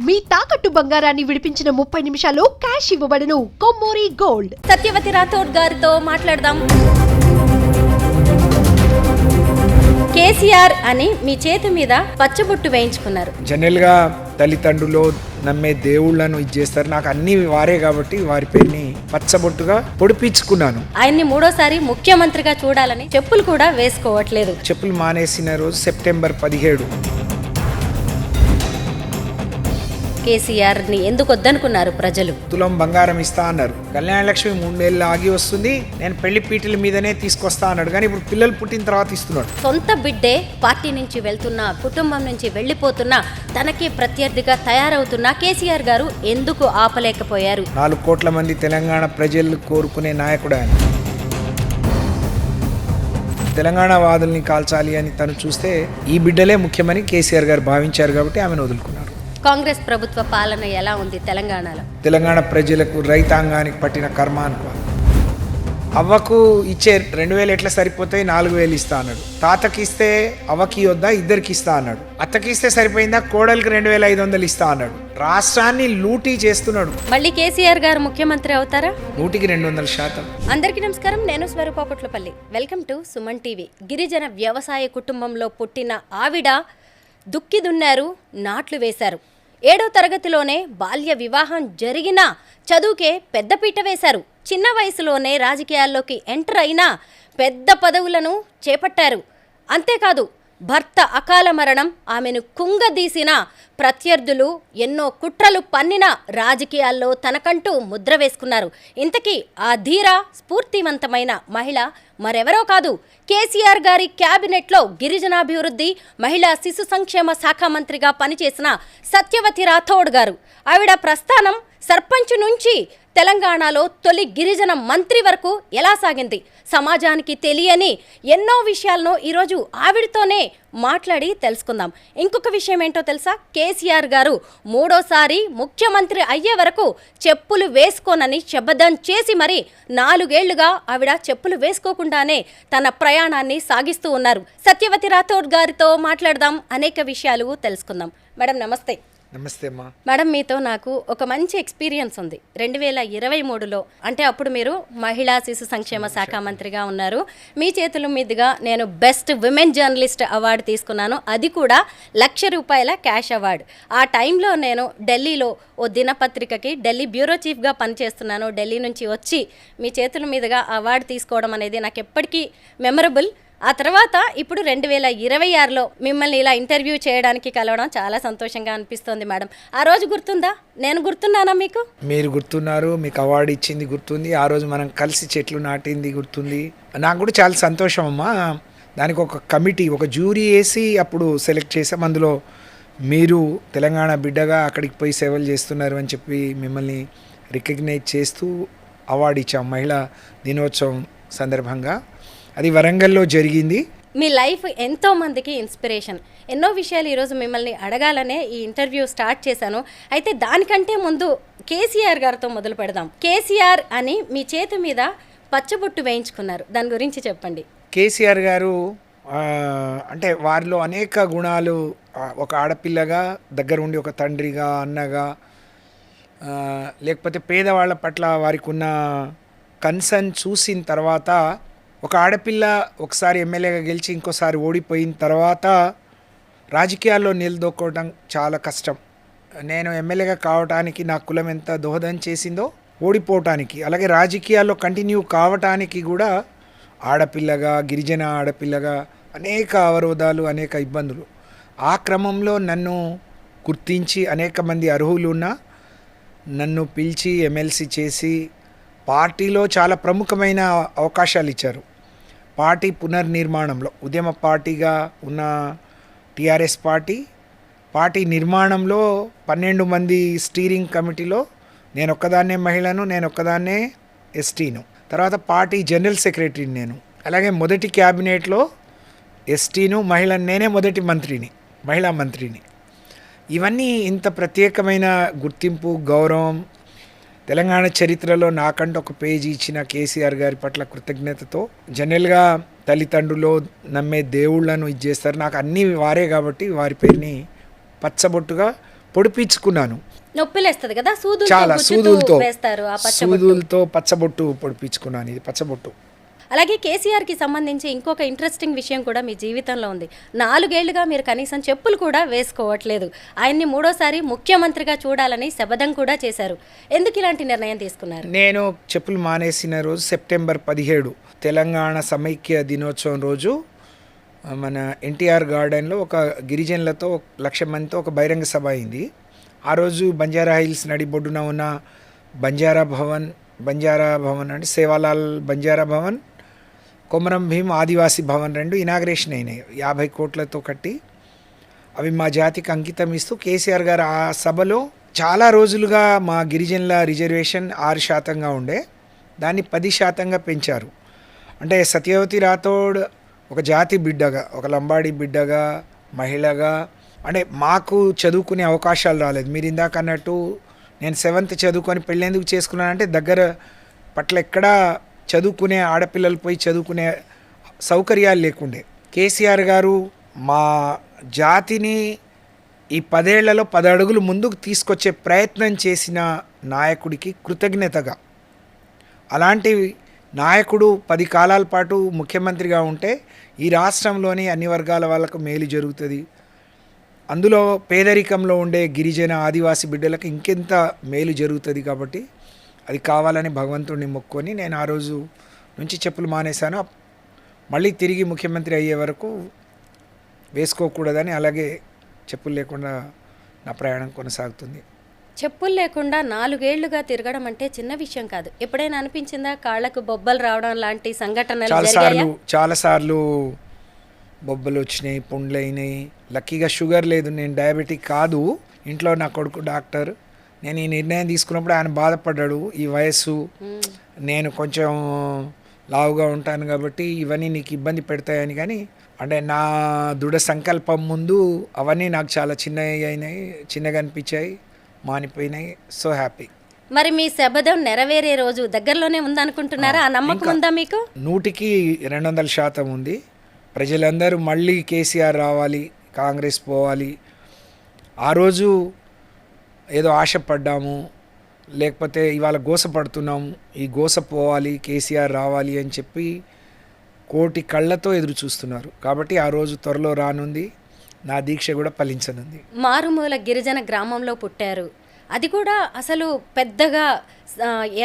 మీ తాకట్టు బంగారాన్ని విడిపించిన 30 నిమిషాల్లో క్యాష్ ఇవ్వబడును. కొమ్మూరి గోల్డ్. సత్యవతి రాథోడ్ గారితో మాట్లాడదాం. కేసీఆర్ అని మీ చేతి మీద పచ్చబొట్టు వేయించుకున్నారు. జనరల్ గా తల్లిదండ్రులు నమ్మే దేవుళ్లను ఇచ్చేస్తారు. నాకు అన్ని వారే కాబట్టి వారి పేరుని పచ్చబొట్టుగా పొడిపించుకున్నాను. ఆయన్ని మూడోసారి ముఖ్యమంత్రిగా చూడాలని చెప్పులు కూడా వేసుకోవట్లేదు. చెప్పులు మానేసిన రోజు సెప్టెంబర్ 17. కేసీఆర్ ని ఎందుకు వద్దనుకున్నారు ప్రజలు? తులం బంగారం ఇస్తా అన్నారు. కళ్యాణ లక్ష్మి 3 నెలలు ఆగి వస్తుంది, నేను పెళ్లి పీటల మీదనే తీసుకొస్తా అన్నాడు. కానీ ఇప్పుడు పిల్లలు పుట్టిన తర్వాత ఇస్తున్నాడు. సొంత బిడ్డే పార్టీ నుంచి వెళ్తున్నా, కుటుంబం నుంచి వెళ్లిపోతున్నా, తనకే ప్రత్యర్థిగా తయారవుతున్న కేసీఆర్ గారు ఎందుకు ఆపలేకపోయారు? 4 కోట్ల మంది తెలంగాణ ప్రజలు కోరుకునే నాయకుడు ఆయన. తెలంగాణ వాదుల్ని కాల్చాలి అని తను చూస్తే ఈ బిడ్డలే ముఖ్యమని కేసీఆర్ గారు భావించారు కాబట్టి ఆమెను వదులుకున్నారు. కాంగ్రెస్ ప్రభుత్వ పాలన ఎలా ఉంది తెలంగాణలో? తెలంగాణ ప్రజలకు రైతాంగానికి పట్టిన కర్మ అనుకో. అవ్వకు ఇచ్చే 2000 ఎట్లా సరిపోతాయి, 4000 ఇస్తా అన్నాడు. తాతకి ఇస్తే అవ్వకి వద్దా, ఇద్దరికి ఇస్తా అన్నాడు. అత్తకి ఇస్తే సరిపోయిందా, కోడలికి 2500 ఇస్తా అన్నాడు. రాష్ట్రాన్ని లూటీ చేస్తున్నాడు. మళ్ళీ కేసీఆర్ గారు ముఖ్యమంత్రి అవుతారా? 100% అందరికీ నమస్కారం. నేను స్వరూపపుట్లపల్లి. Welcome to Suman TV. గిరిజన వ్యవసాయ కుటుంబంలో పుట్టిన ఆవిడ దుక్కి దున్నారు, నాట్లు వేశారు. 7వ తరగతిలోనే బాల్య వివాహం జరిగినా చదువుకే పెద్దపీట వేశారు. చిన్న వయసులోనే రాజకీయాల్లోకి ఎంటర్ అయినా పెద్ద పదవులను చేపట్టారు. అంతేకాదు, భర్త అకాల మరణం ఆమెను కుంగదీసిన, ప్రత్యర్థులు ఎన్నో కుట్రలు పన్నిన రాజకీయాల్లో తనకంటూ ముద్ర వేసుకున్నారు. ఇంతకీ ఆ ధీర స్ఫూర్తివంతమైన మహిళ మరెవరో కాదు, కేసీఆర్ గారి క్యాబినెట్లో గిరిజనాభివృద్ధి, మహిళా శిశు సంక్షేమ శాఖ మంత్రిగా పనిచేసిన సత్యవతి రాథోడ్ గారు. ఆవిడ ప్రస్థానం సర్పంచ్ నుంచి తెలంగాణలో తొలి గిరిజన మంత్రి వరకు ఎలా సాగింది, సమాజానికి తెలియని ఎన్నో విషయాలను ఈరోజు ఆవిడతోనే మాట్లాడి తెలుసుకుందాం. ఇంకొక విషయం ఏంటో తెలుసా? కేసీఆర్ గారు 3వ ముఖ్యమంత్రి అయ్యే వరకు చెప్పులు వేసుకోనని శపథం చేసి మరి 4 ఏళ్లుగా ఆవిడ చెప్పులు వేసుకోకుండానే తన ప్రయాణాన్ని సాగిస్తూ ఉన్నారు. సత్యవతి రాథోడ్ గారితో మాట్లాడదాం, అనేక విషయాలు తెలుసుకుందాం. మేడం నమస్తే. నమస్తే అమ్మా. మేడం, మీతో నాకు ఒక మంచి ఎక్స్పీరియన్స్ ఉంది. 2023లో అంటే అప్పుడు మీరు మహిళా శిశు సంక్షేమ శాఖ మంత్రిగా ఉన్నారు. మీ చేతుల మీదుగా నేను బెస్ట్ విమెన్ జర్నలిస్ట్ అవార్డు తీసుకున్నాను. అది కూడా ₹1,00,000 క్యాష్ అవార్డు. ఆ టైంలో నేను ఢిల్లీలో ఓ దినపత్రికకి ఢిల్లీ బ్యూరో చీఫ్గా పనిచేస్తున్నాను. ఢిల్లీ నుంచి వచ్చి మీ చేతుల మీదుగా అవార్డు తీసుకోవడం అనేది నాకు ఎప్పటికీ మెమరబుల్. ఆ తర్వాత ఇప్పుడు 2026లో మిమ్మల్ని ఇలా ఇంటర్వ్యూ చేయడానికి కలవడం చాలా సంతోషంగా అనిపిస్తోంది. మేడం, ఆ రోజు గుర్తుందా? నేను గుర్తున్నానా మీకు? మీరు గుర్తున్నారు, మీకు అవార్డు ఇచ్చింది గుర్తుంది, ఆ రోజు మనం కలిసి చెట్లు నాటింది గుర్తుంది. నాకు కూడా చాలా సంతోషం అమ్మా. దానికి ఒక కమిటీ, ఒక జ్యూరీ వేసి అప్పుడు సెలెక్ట్ చేసాం. అందులో మీరు తెలంగాణ బిడ్డగా అక్కడికి పోయి సేవలు చేస్తున్నారు అని చెప్పి మిమ్మల్ని రికగ్నైజ్ చేస్తూ అవార్డు ఇచ్చాం మహిళా దినోత్సవం సందర్భంగా. అది వరంగల్లో జరిగింది. మీ లైఫ్ ఎంతో మందికి ఇన్స్పిరేషన్. ఎన్నో విషయాలు ఈరోజు మిమ్మల్ని అడగాలనే ఈ ఇంటర్వ్యూ స్టార్ట్ చేశాను. అయితే దానికంటే ముందు కేసీఆర్ గారితో మొదలు పెడదాం. కేసీఆర్ అని మీ చేతి మీద పచ్చబొట్టు వేయించుకున్నారు, దాని గురించి చెప్పండి. కేసీఆర్ గారు అంటే వారిలో అనేక గుణాలు, ఒక ఆడపిల్లగా దగ్గర ఉండి ఒక తండ్రిగా, అన్నగా, లేకపోతే పేదవాళ్ళ పట్ల వారికి ఉన్న కన్సర్న్ చూసిన తర్వాత, ఒక ఆడపిల్ల ఒకసారి ఎమ్మెల్యేగా గెలిచి ఇంకోసారి ఓడిపోయిన తర్వాత రాజకీయాల్లో నిలదొక్కోవడం చాలా కష్టం. నేను ఎమ్మెల్యేగా కావటానికి నా కులం ఎంత దోహదం చేసిందో ఓడిపోవటానికి, అలాగే రాజకీయాల్లో కంటిన్యూ కావటానికి కూడా ఆడపిల్లగా, గిరిజన ఆడపిల్లగా అనేక అవరోధాలు, అనేక ఇబ్బందులు. ఆ క్రమంలో నన్ను గుర్తించి అనేక మంది అర్హులు ఉన్న నన్ను పిలిచి ఎమ్మెల్సీ చేసి పార్టీలో చాలా ప్రముఖమైన అవకాశాలు ఇచ్చారు. పార్టీ పునర్నిర్మాణంలో ఉద్యమ పార్టీగా ఉన్న టీఆర్ఎస్ పార్టీ నిర్మాణంలో 12 మంది స్టీరింగ్ కమిటీలో నేను ఒక్కదాన్నే మహిళను, నేను ఒక్కదాన్నే ఎస్టీను. తర్వాత పార్టీ జనరల్ సెక్రటరీని నేను. అలాగే మొదటి క్యాబినెట్లో ఎస్టీను, మహిళను, నేనే మొదటి మంత్రిని, మహిళా మంత్రిని. ఇవన్నీ ఇంత ప్రత్యేకమైన గుర్తింపు, గౌరవం తెలంగాణ చరిత్రలో నాకంటూ ఒక పేజీ ఇచ్చిన కేసీఆర్ గారి పట్ల కృతజ్ఞతతో. జనరల్గా తల్లిదండ్రులు నమ్మే దేవుళ్లను ఇచ్చేస్తారు. నాకు అన్ని వారే కాబట్టి వారి పేరుని పచ్చబొట్టుగా పొడిపించుకున్నాను. నొప్పిలేస్తుంది కదా, చాలా సూదులతో వేస్తారు ఆ పచ్చబొట్టు. సూదులతో పచ్చబొట్టు పొడిపించుకున్నాను. ఇది పచ్చబొట్టు. అలాగే కేసీఆర్కి సంబంధించి ఇంకొక ఇంట్రెస్టింగ్ విషయం కూడా మీ జీవితంలో ఉంది. 4 ఏళ్లుగా మీరు కనీసం చెప్పులు కూడా వేసుకోవట్లేదు. ఆయన్ని 3వ సారి ముఖ్యమంత్రిగా చూడాలని శపథం కూడా చేశారు. ఎందుకు ఇలాంటి నిర్ణయం తీసుకున్నారు? నేను చెప్పులు మానేసిన రోజు సెప్టెంబర్ 17 తెలంగాణ సమైక్య దినోత్సవం రోజు మన ఎన్టీఆర్ గార్డెన్లో ఒక గిరిజనులతో 1,00,000 మందితో ఒక బహిరంగ సభ అయింది. ఆ రోజు బంజారా హిల్స్ నడిబొడ్డున ఉన్న బంజారా భవన్ అంటే సేవాలాల్ బంజారా భవన్, కొమరం భీం ఆదివాసీ భవన్ 2 ఇనాగ్రేషన్ అయినాయి 50 కోట్లతో కట్టి. అవి మా జాతికి అంకితం ఇస్తూ కేసీఆర్ గారు ఆ సభలో చాలా రోజులుగా మా గిరిజనుల రిజర్వేషన్ 6% ఉండే, దాన్ని 10% పెంచారు. అంటే సత్యవతి రాథోడ్ ఒక జాతి బిడ్డగా, ఒక లంబాడి బిడ్డగా, మహిళగా, అంటే మాకు చదువుకునే అవకాశాలు రాలేదు. మీరు ఇందాక అన్నట్టు నేను 7th చదువుకొని పెళ్ళెందుకు చేసుకున్నానంటే దగ్గర పట్ల ఎక్కడా చదువుకునే ఆడపిల్లలు పోయి చదువుకునే సౌకర్యాలు లేకుండే. కేసీఆర్ గారు మా జాతిని ఈ 10 ఏళ్లలో 10 అడుగులు ముందుకు తీసుకొచ్చే ప్రయత్నం చేసిన నాయకుడికి కృతజ్ఞతగా, అలాంటి నాయకుడు 10 కాలాల పాటు ముఖ్యమంత్రిగా ఉంటే ఈ రాష్ట్రంలోని అన్ని వర్గాల వాళ్ళకు మేలు జరుగుతుంది. అందులో పేదరికంలో ఉండే గిరిజన ఆదివాసీ బిడ్డలకు ఇంకెంత మేలు జరుగుతుంది. కాబట్టి అది కావాలని భగవంతుడిని మొక్కుకొని నేను ఆ రోజు నుంచి చెప్పులు మానేశాను. మళ్ళీ తిరిగి ముఖ్యమంత్రి అయ్యే వరకు వేసుకోకూడదని, అలాగే చెప్పులు లేకుండా నా ప్రయాణం కొనసాగుతుంది. చెప్పులు లేకుండా 4 ఏళ్లుగా తిరగడం అంటే చిన్న విషయం కాదు. ఎప్పుడైనా అనిపించిందా కాళ్ళకు బొబ్బలు రావడం లాంటి సంఘటనలు జరిగాయా? చాలాసార్లు బొబ్బలు వచ్చినాయి, పుండ్లు అయినాయి. లక్కీగా షుగర్ లేదు, నేను డయాబెటిక్ కాదు. ఇంట్లో నా కొడుకు డాక్టర్. నేను ఈ నిర్ణయం తీసుకున్నప్పుడు ఆయన బాధపడ్డాడు. ఈ వయస్సు, నేను కొంచెం లావుగా ఉంటాను కాబట్టి ఇవన్నీ నీకు ఇబ్బంది పెడతాయని. కానీ అంటే నా దృఢ సంకల్పం ముందు అవన్నీ నాకు చాలా చిన్నగా అనిపించాయి, మానిపోయినాయి. So happy. మరి మీ శపథం నెరవేరే రోజు దగ్గరలోనే ఉందనుకుంటున్నారా? ఆ నమ్మకం ఉందా మీకు? 100% ఉంది. ప్రజలందరూ మళ్ళీ కేసీఆర్ రావాలి, కాంగ్రెస్ పోవాలి. ఆ రోజు ఏదో ఆశపడ్డాము, లేకపోతే ఇవాళ గోసపడుతున్నాము, ఈ గోస పోవాలి, కేసీఆర్ రావాలి అని చెప్పి కోటి కళ్ళతో ఎదురు చూస్తున్నారు. కాబట్టి ఆ రోజు త్వరలో రానుంది. నా దీక్ష కూడా ఫలించనుంది. మారుమూల గిరిజన గ్రామంలో పుట్టారు, అది కూడా అసలు పెద్దగా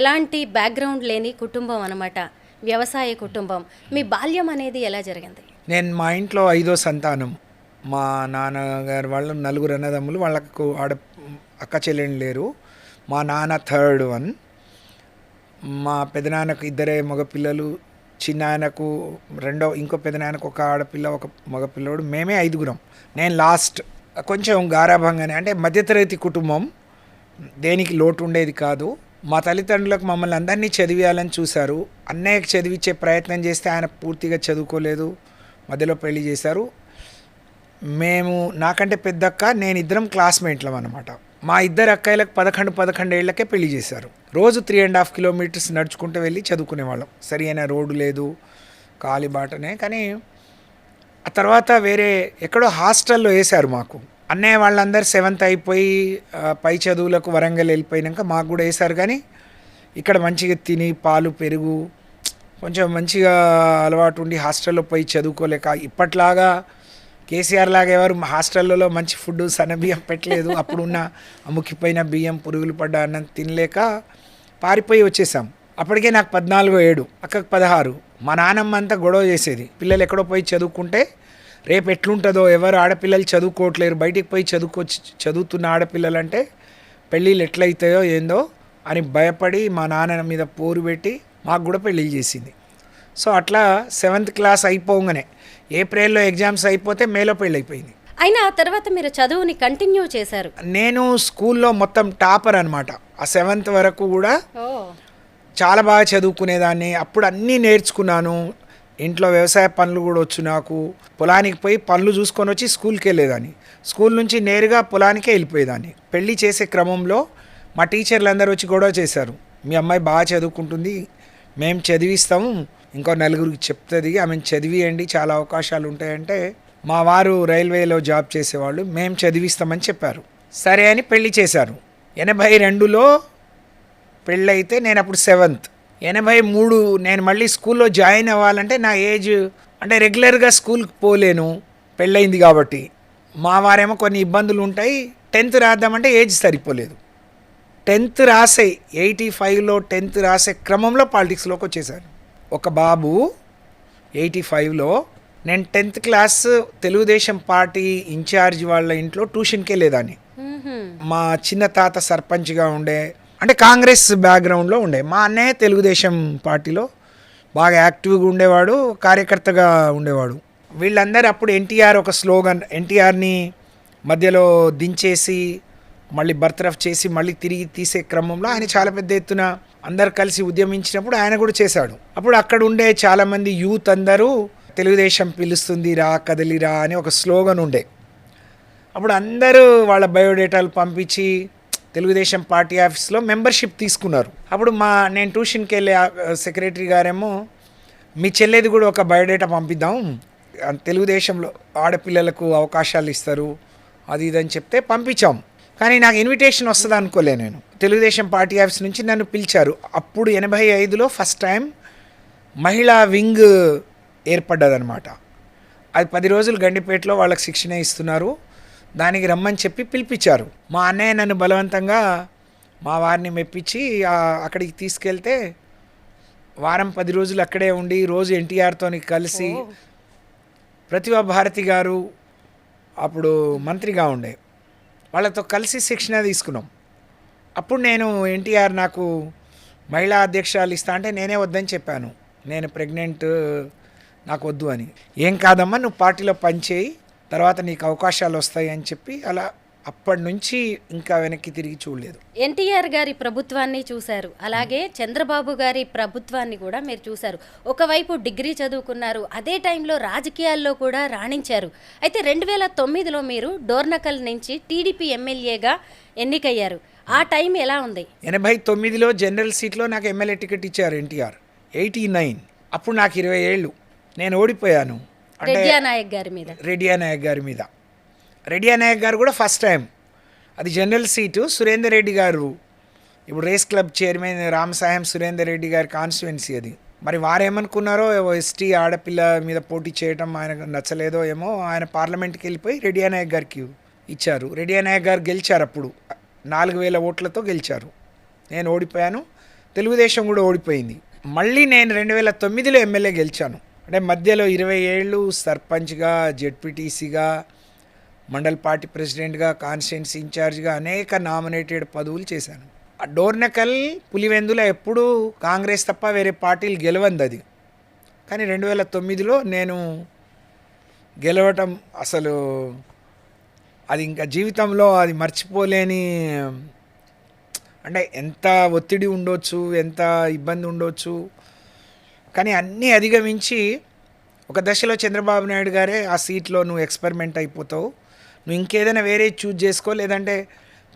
ఎలాంటి బ్యాక్గ్రౌండ్ లేని కుటుంబం అన్నమాట, వ్యవసాయ కుటుంబం. మీ బాల్యం అనేది ఎలా జరిగింది? నేను మా ఇంట్లో 5వ సంతానం. మా నాన్నగారు వాళ్ళు 4 అన్నదమ్ములు, వాళ్ళకు అక్క చెల్లెళ్ళు లేరు. మా నాన్న 3rd వన్. మా పెదనాన్నకు 2 మగపిల్లలు, చిన్నాయనకు ఇంకో పెదనాయనకు ఒక ఆడపిల్ల, ఒక మగపిల్లడు. మేమే 5గురం. నేను లాస్ట్. కొంచెం గారాభంగానే, అంటే మధ్యతరగతి కుటుంబం, దేనికి లోటు ఉండేది కాదు. మా తల్లిదండ్రులకు మమ్మల్ని అందరినీ చదివేయాలని చూశారు. అన్నయ్యకి చదివించే ప్రయత్నం చేస్తే ఆయన పూర్తిగా చదువుకోలేదు, మధ్యలో పెళ్లి చేశారు. మేము, నాకంటే పెద్దక్క, నేను ఇద్దరం క్లాస్మేట్లం అన్నమాట. మా 2 అక్కయ్యలకు 11 ఏళ్లకే పెళ్లి చేశారు. రోజు 3.5 కిలోమీటర్స్ నడుచుకుంటూ వెళ్ళి చదువుకునేవాళ్ళం. సరి అయిన రోడ్డు లేదు, కాలిబాటనే. కానీ ఆ తర్వాత వేరే ఎక్కడో హాస్టల్లో వేశారు మాకు. అన్నయ్య వాళ్ళందరూ 7th అయిపోయి పై చదువులకు వరంగల్ వెళ్ళిపోయినాక మాకు కూడా వేశారు. కానీ ఇక్కడ మంచిగా తిని పాలు పెరుగు కొంచెం మంచిగా అలవాటు ఉండి హాస్టల్లో పోయి చదువుకోలేక, ఇప్పట్లాగా కేసీఆర్ లాగా ఎవరు హాస్టల్లో మంచి ఫుడ్ సన్నబియ్యం పెట్టలేదు. అప్పుడున్న అముకిపోయిన బియ్యం, పురుగులు పడ్డ అన్నం తినలేక పారిపోయి వచ్చేసాం. అప్పటికే నాకు 14 ఏడు, అక్కకు 16. మా నాన్నమ్మ అంతా గొడవ చేసేది, పిల్లలు ఎక్కడో పోయి చదువుకుంటే రేపు ఎట్లుంటుందో, ఎవరు ఆడపిల్లలు చదువుకోవట్లేరు, బయటికి పోయి చదువుతున్న ఆడపిల్లలు అంటే పెళ్ళిళ్ళు ఎట్లయితాయో ఏందో అని భయపడి మా నాన్న మీద పోరు పెట్టి మాకు కూడా పెళ్ళిళ్ళు చేసింది. సో అట్లా 7th క్లాస్ అయిపోగానే, ఏప్రిల్లో ఎగ్జామ్స్ అయిపోతే మేలో పెళ్ళి అయిపోయింది. అయినా ఆ తర్వాత మీరు చదువుని కంటిన్యూ చేశారు. నేను స్కూల్లో మొత్తం టాపర్ అనమాట. ఆ 7th వరకు కూడా చాలా బాగా చదువుకునేదాన్ని. అప్పుడు అన్నీ నేర్చుకున్నాను. ఇంట్లో వ్యవసాయ పనులు కూడా వచ్చు నాకు. పొలానికి పోయి పనులు చూసుకొని వచ్చి స్కూల్కి వెళ్ళేదాన్ని. స్కూల్ నుంచి నేరుగా పొలానికే వెళ్ళిపోయేదాన్ని. పెళ్ళి చేసే క్రమంలో మా టీచర్లు అందరూ వచ్చి గొడవ చేశారు. మీ అమ్మాయి బాగా చదువుకుంటుంది, మేము చదివిస్తాము, ఇంకో 4గురికి చెప్తుంది, ఆమెను చదివియండి, చాలా అవకాశాలు ఉంటాయంటే, మా వారు రైల్వేలో జాబ్ చేసేవాళ్ళు, మేము చదివిస్తామని చెప్పారు. సరే అని పెళ్లి చేశారు. 82లో పెళ్ళైతే నేను అప్పుడు 7th. 83 నేను మళ్ళీ స్కూల్లో జాయిన్ అవ్వాలంటే నా ఏజ్ అంటే రెగ్యులర్గా స్కూల్కి పోలేను పెళ్ళయింది కాబట్టి. మా వారేమో కొన్ని ఇబ్బందులు ఉంటాయి. 10th రాద్దామంటే ఏజ్ సరిపోలేదు. 10th రాసే 85లో 10th రాసే క్రమంలో పాలిటిక్స్లోకి వచ్చేసాను. ఒక బాబు 85లో నేను 10th class Telugu Desam party incharge వాళ్ళ ఇంట్లో ట్యూషన్కే లేదాన్ని. మా చిన్న తాత సర్పంచ్గా ఉండే, అంటే కాంగ్రెస్ బ్యాక్గ్రౌండ్లో ఉండే. మా అన్నయ్య తెలుగుదేశం పార్టీలో బాగా యాక్టివ్గా ఉండేవాడు, కార్యకర్తగా ఉండేవాడు. వీళ్ళందరూ అప్పుడు ఎన్టీఆర్ ఒక స్లోగన్, ఎన్టీఆర్ని మధ్యలో దించేసి మళ్ళీ బర్తరఫ్ చేసి మళ్ళీ తిరిగి తీసే క్రమంలో ఆయన చాలా పెద్ద ఎత్తున అందరు కలిసి ఉద్యమించినప్పుడు ఆయన కూడా చేశాడు. అప్పుడు అక్కడ ఉండే చాలామంది యూత్ అందరూ తెలుగుదేశం పిలుస్తుంది రా కదలిరా అని ఒక స్లోగన్ ఉండే. అప్పుడు అందరూ వాళ్ళ బయోడేటాలు పంపించి తెలుగుదేశం పార్టీ ఆఫీస్లో మెంబర్షిప్ తీసుకున్నారు. అప్పుడు నేను ట్యూషన్కి వెళ్ళే సెక్రటరీ గారేమో మీ చెల్లేది కూడా ఒక బయోడేటా పంపిద్దాం, తెలుగుదేశంలో ఆడపిల్లలకు అవకాశాలు ఇస్తారు అది ఇది అని చెప్తే పంపించాం. కానీ నాకు ఇన్విటేషన్ వస్తుంది అనుకోలే నేను. తెలుగుదేశం పార్టీ ఆఫీస్ నుంచి నన్ను పిలిచారు. అప్పుడు 85లో ఫస్ట్ టైం మహిళా వింగ్ ఏర్పడ్డదనమాట. అది 10 రోజులు గండిపేటలో వాళ్ళకి శిక్షణ ఇస్తున్నారు, దానికి రమ్మని చెప్పి పిలిపించారు. మా అన్నయ్య నన్ను బలవంతంగా మా వారిని మెప్పించి అక్కడికి తీసుకెళ్తే వారం 10 రోజులు అక్కడే ఉండి రోజు ఎన్టీఆర్తో కలిసి, ప్రతిభా భారతి గారు అప్పుడు మంత్రిగా ఉండే, వాళ్ళతో కలిసి శిక్షణ తీసుకున్నాం. అప్పుడు నేను ఎన్టీఆర్ నాకు మహిళా అధ్యక్షురాలు ఇస్తా అంటే నేనే వద్దని చెప్పాను. నేను ప్రెగ్నెంట్, నాకు వద్దు అని. ఏం కాదమ్మా నువ్వు పార్టీలో పనిచేయి, తర్వాత నీకు అవకాశాలు వస్తాయి అని చెప్పి అలా అప్పటి నుంచి ఇంకా వెనక్కి తిరిగి చూడలేదు. ఎన్టీఆర్ గారి ప్రభుత్వాన్ని చూశారు, అలాగే చంద్రబాబు గారి ప్రభుత్వాన్ని కూడా మీరు చూశారు. ఒకవైపు డిగ్రీ చదువుకున్నారు, అదే టైంలో రాజకీయాల్లో కూడా రాణించారు. అయితే 2009లో మీరు డోర్నకల్ నుంచి టీడీపీ ఎమ్మెల్యేగా ఎన్నికయ్యారు. ఆ టైం ఎలా ఉంది? 89లో జనరల్ సీట్లో నాకు ఎమ్మెల్యే టికెట్ ఇచ్చారు ఎన్టీఆర్. 89 అప్పుడు నాకు 20 ఏళ్ళు. నేను ఓడిపోయాను రెడ్డియా నాయక్ గారి మీద. రెడ్డియా నాయక్ గారు కూడా ఫస్ట్ టైం, అది జనరల్ సీటు. సురేందర్ రెడ్డి గారు ఇప్పుడు race club chairman Ramasayam Surender Reddy గారి కాన్స్టిట్యువెన్సీ అది. మరి వారేమనుకున్నారో ఎస్టీ ఆడపిల్ల మీద పోటీ చేయడం ఆయనకు నచ్చలేదో ఏమో, ఆయన పార్లమెంట్కి వెళ్ళిపోయి రెడ్డియా నాయక్ గారికి ఇచ్చారు. రెడ్డియా నాయక్ గారు గెలిచారు. అప్పుడు 4000 ఓట్లతో గెలిచారు. నేను ఓడిపోయాను, తెలుగుదేశం కూడా ఓడిపోయింది. మళ్ళీ నేను 2009లో ఎమ్మెల్యే గెలిచాను. అంటే మధ్యలో 20 ఏళ్ళు సర్పంచ్గా, జెడ్పీటీసీగా, మండల్ పార్టీ ప్రెసిడెంట్గా, కాన్స్టిట్యున్సీ ఇన్ఛార్జ్గా అనేక నామినేటెడ్ పదవులు చేశాను. ఆ డోర్నకల్ పులివెందులో ఎప్పుడూ కాంగ్రెస్ తప్ప వేరే పార్టీలు గెలవంది అది. కానీ 2009లో నేను గెలవటం అసలు అది ఇంకా జీవితంలో అది మర్చిపోలేని, అంటే ఎంత ఒత్తిడి ఉండొచ్చు, ఎంత ఇబ్బంది ఉండొచ్చు, కానీ అన్నీ అధిగమించి ఒక దశలో చంద్రబాబు నాయుడు గారే ఆ సీట్లో నువ్వు ఎక్స్పెరిమెంట్ అయిపోతావు, నువ్వు ఇంకేదైనా వేరే చూజ్ చేసుకో, లేదంటే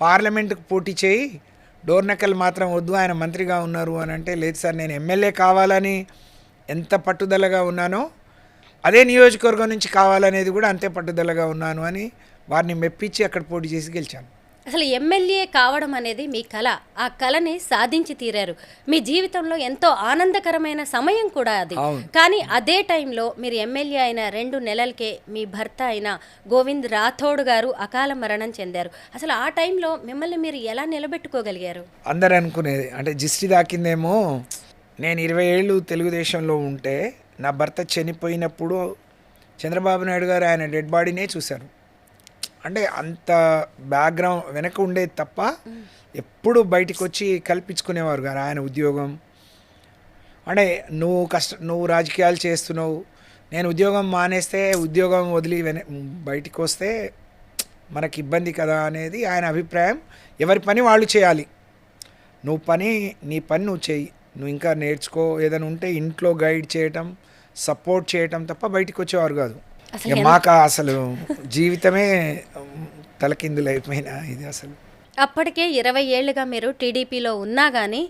పార్లమెంట్కి పోటీ చేయి, డోర్నకల్ మాత్రం వద్దు, ఆయన మంత్రిగా ఉన్నారు అని అంటే, లేదు సార్ నేను ఎమ్మెల్యే కావాలని ఎంత పట్టుదలగా ఉన్నానో అదే నియోజకవర్గం నుంచి కావాలనేది కూడా అంతే పట్టుదలగా ఉన్నాను అని వారిని మెప్పించి అక్కడ పోటీ చేసి గెలిచాను. అసలు ఎమ్మెల్యే కావడం అనేది మీ కళ, ఆ కళని సాధించి తీరారు. మీ జీవితంలో ఎంతో ఆనందకరమైన సమయం కూడా అది. కానీ అదే టైంలో మీరు ఎమ్మెల్యే అయిన 2 నెలలకే మీ భర్త అయిన గోవింద్ రాథోడ్ గారు అకాల మరణం చెందారు. అసలు ఆ టైంలో మిమ్మల్ని మీరు ఎలా నిలబెట్టుకోగలిగారు? అందరు అనుకునేది అంటే దిష్టి తాకిందేమో. నేను 20 ఏళ్ళు తెలుగుదేశంలో ఉంటే నా భర్త చనిపోయినప్పుడు చంద్రబాబు నాయుడు గారు ఆయన డెడ్ బాడీనే చూశారు. అంటే అంత బ్యాక్గ్రౌండ్ వెనక ఉండేది తప్ప ఎప్పుడు బయటికి వచ్చి కల్పించుకునేవారు గారు. ఆయన ఉద్యోగం అంటే నువ్వు రాజకీయాలు చేస్తున్నావు, నేను ఉద్యోగం మానేస్తే ఉద్యోగం వదిలి బయటికి వస్తే మనకి ఇబ్బంది కదా అనేది ఆయన అభిప్రాయం. ఎవరి పని వాళ్ళు చేయాలి, నీ పని నువ్వు చేయి, నువ్వు ఇంకా నేర్చుకో, ఏదైనా ఉంటే ఇంట్లో గైడ్ చేయటం, సపోర్ట్ చేయటం తప్ప బయటికి వచ్చేవారు కాదు. మాకు అసలు జీవితమే తలకిందులు అయిపోయిన ఇది. అసలు అప్పటికే 20 ఏళ్ళుగా మీరు టీడీపీలో ఉన్నా కానీ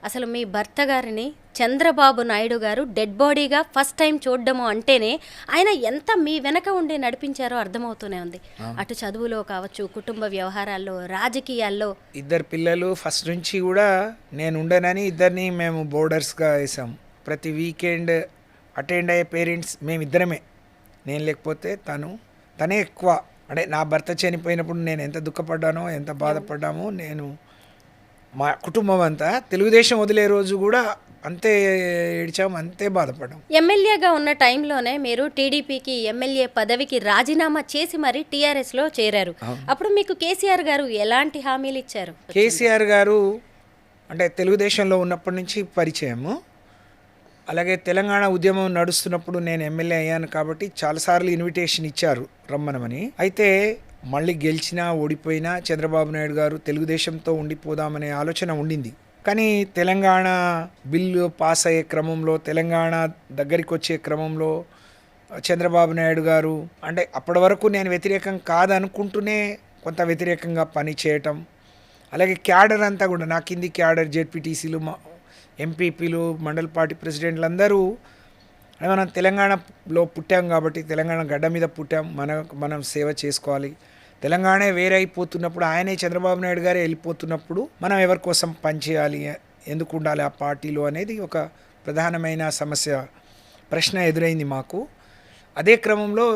అసలు మీ భర్త గారిని చంద్రబాబు నాయుడు గారు డెడ్ బాడీగా ఫస్ట్ టైం చూడడము అంటేనే ఆయన ఎంత మీ వెనక ఉండి నడిపించారో అర్థమవుతూనే ఉంది. అటు చదువులో కావచ్చు, కుటుంబ వ్యవహారాల్లో, రాజకీయాల్లో. ఇద్దరు పిల్లలు ఫస్ట్ నుంచి కూడా నేను ఉండనని ఇద్దరిని మేము బోర్డర్స్గా వేసాం. ప్రతి వీకెండ్ అటెండ్ అయ్యే పేరెంట్స్ మేమిద్దరమే. నేను లేకపోతే తనే ఎక్కువ. అంటే నా భర్త చనిపోయినప్పుడు నేను ఎంత దుఃఖపడ్డానో, ఎంత బాధపడ్డామో, నేను మా కుటుంబం అంతా తెలుగుదేశం వదిలే రోజు కూడా అంతే ఏడ్చాము, అంతే బాధపడ్డాం. ఎమ్మెల్యేగా ఉన్న టైంలోనే మీరు టీడీపీకి ఎమ్మెల్యే పదవికి రాజీనామా చేసి మరి టీఆర్ఎస్లో చేరారు. అప్పుడు మీకు కేసీఆర్ గారు ఎలాంటి హామీలు ఇచ్చారు? కేసీఆర్ గారు అంటే తెలుగుదేశంలో ఉన్నప్పటి నుంచి పరిచయము. అలాగే తెలంగాణ ఉద్యమం నడుస్తున్నప్పుడు నేను ఎమ్మెల్యే అయ్యాను కాబట్టి చాలాసార్లు ఇన్విటేషన్ ఇచ్చారు రమ్మనమని. అయితే మళ్ళీ గెలిచినా ఓడిపోయినా చంద్రబాబు నాయుడు గారు తెలుగుదేశంతో ఉండిపోదామనే ఆలోచన ఉండింది. కానీ తెలంగాణ బిల్లు పాస్ అయ్యే క్రమంలో, తెలంగాణ దగ్గరికి వచ్చే క్రమంలో చంద్రబాబు నాయుడు గారు అంటే అప్పటి వరకు నేను వ్యతిరేకం కాదనుకుంటూనే కొంత వ్యతిరేకంగా పని చేయటం. అలాగే క్యాడర్ అంతా కూడా నా కింది క్యాడర్, జెడ్పీటీసీలు, ఎంపీపీలు, మండల పార్టీ ప్రెసిడెంట్లు అందరూ మనం తెలంగాణలో పుట్టాం కాబట్టి, తెలంగాణ గడ్డ మీద పుట్టాం, మనం సేవ చేసుకోవాలి. తెలంగాణ వేరే అయిపోతున్నప్పుడు, ఆయనే చంద్రబాబు నాయుడు గారే వెళ్ళిపోతున్నప్పుడు మనం ఎవరి కోసం పనిచేయాలి, ఎందుకు ఉండాలి ఆ పార్టీలో అనేది ఒక ప్రధానమైన ప్రశ్న ఎదురైంది మాకు. అదే క్రమంలో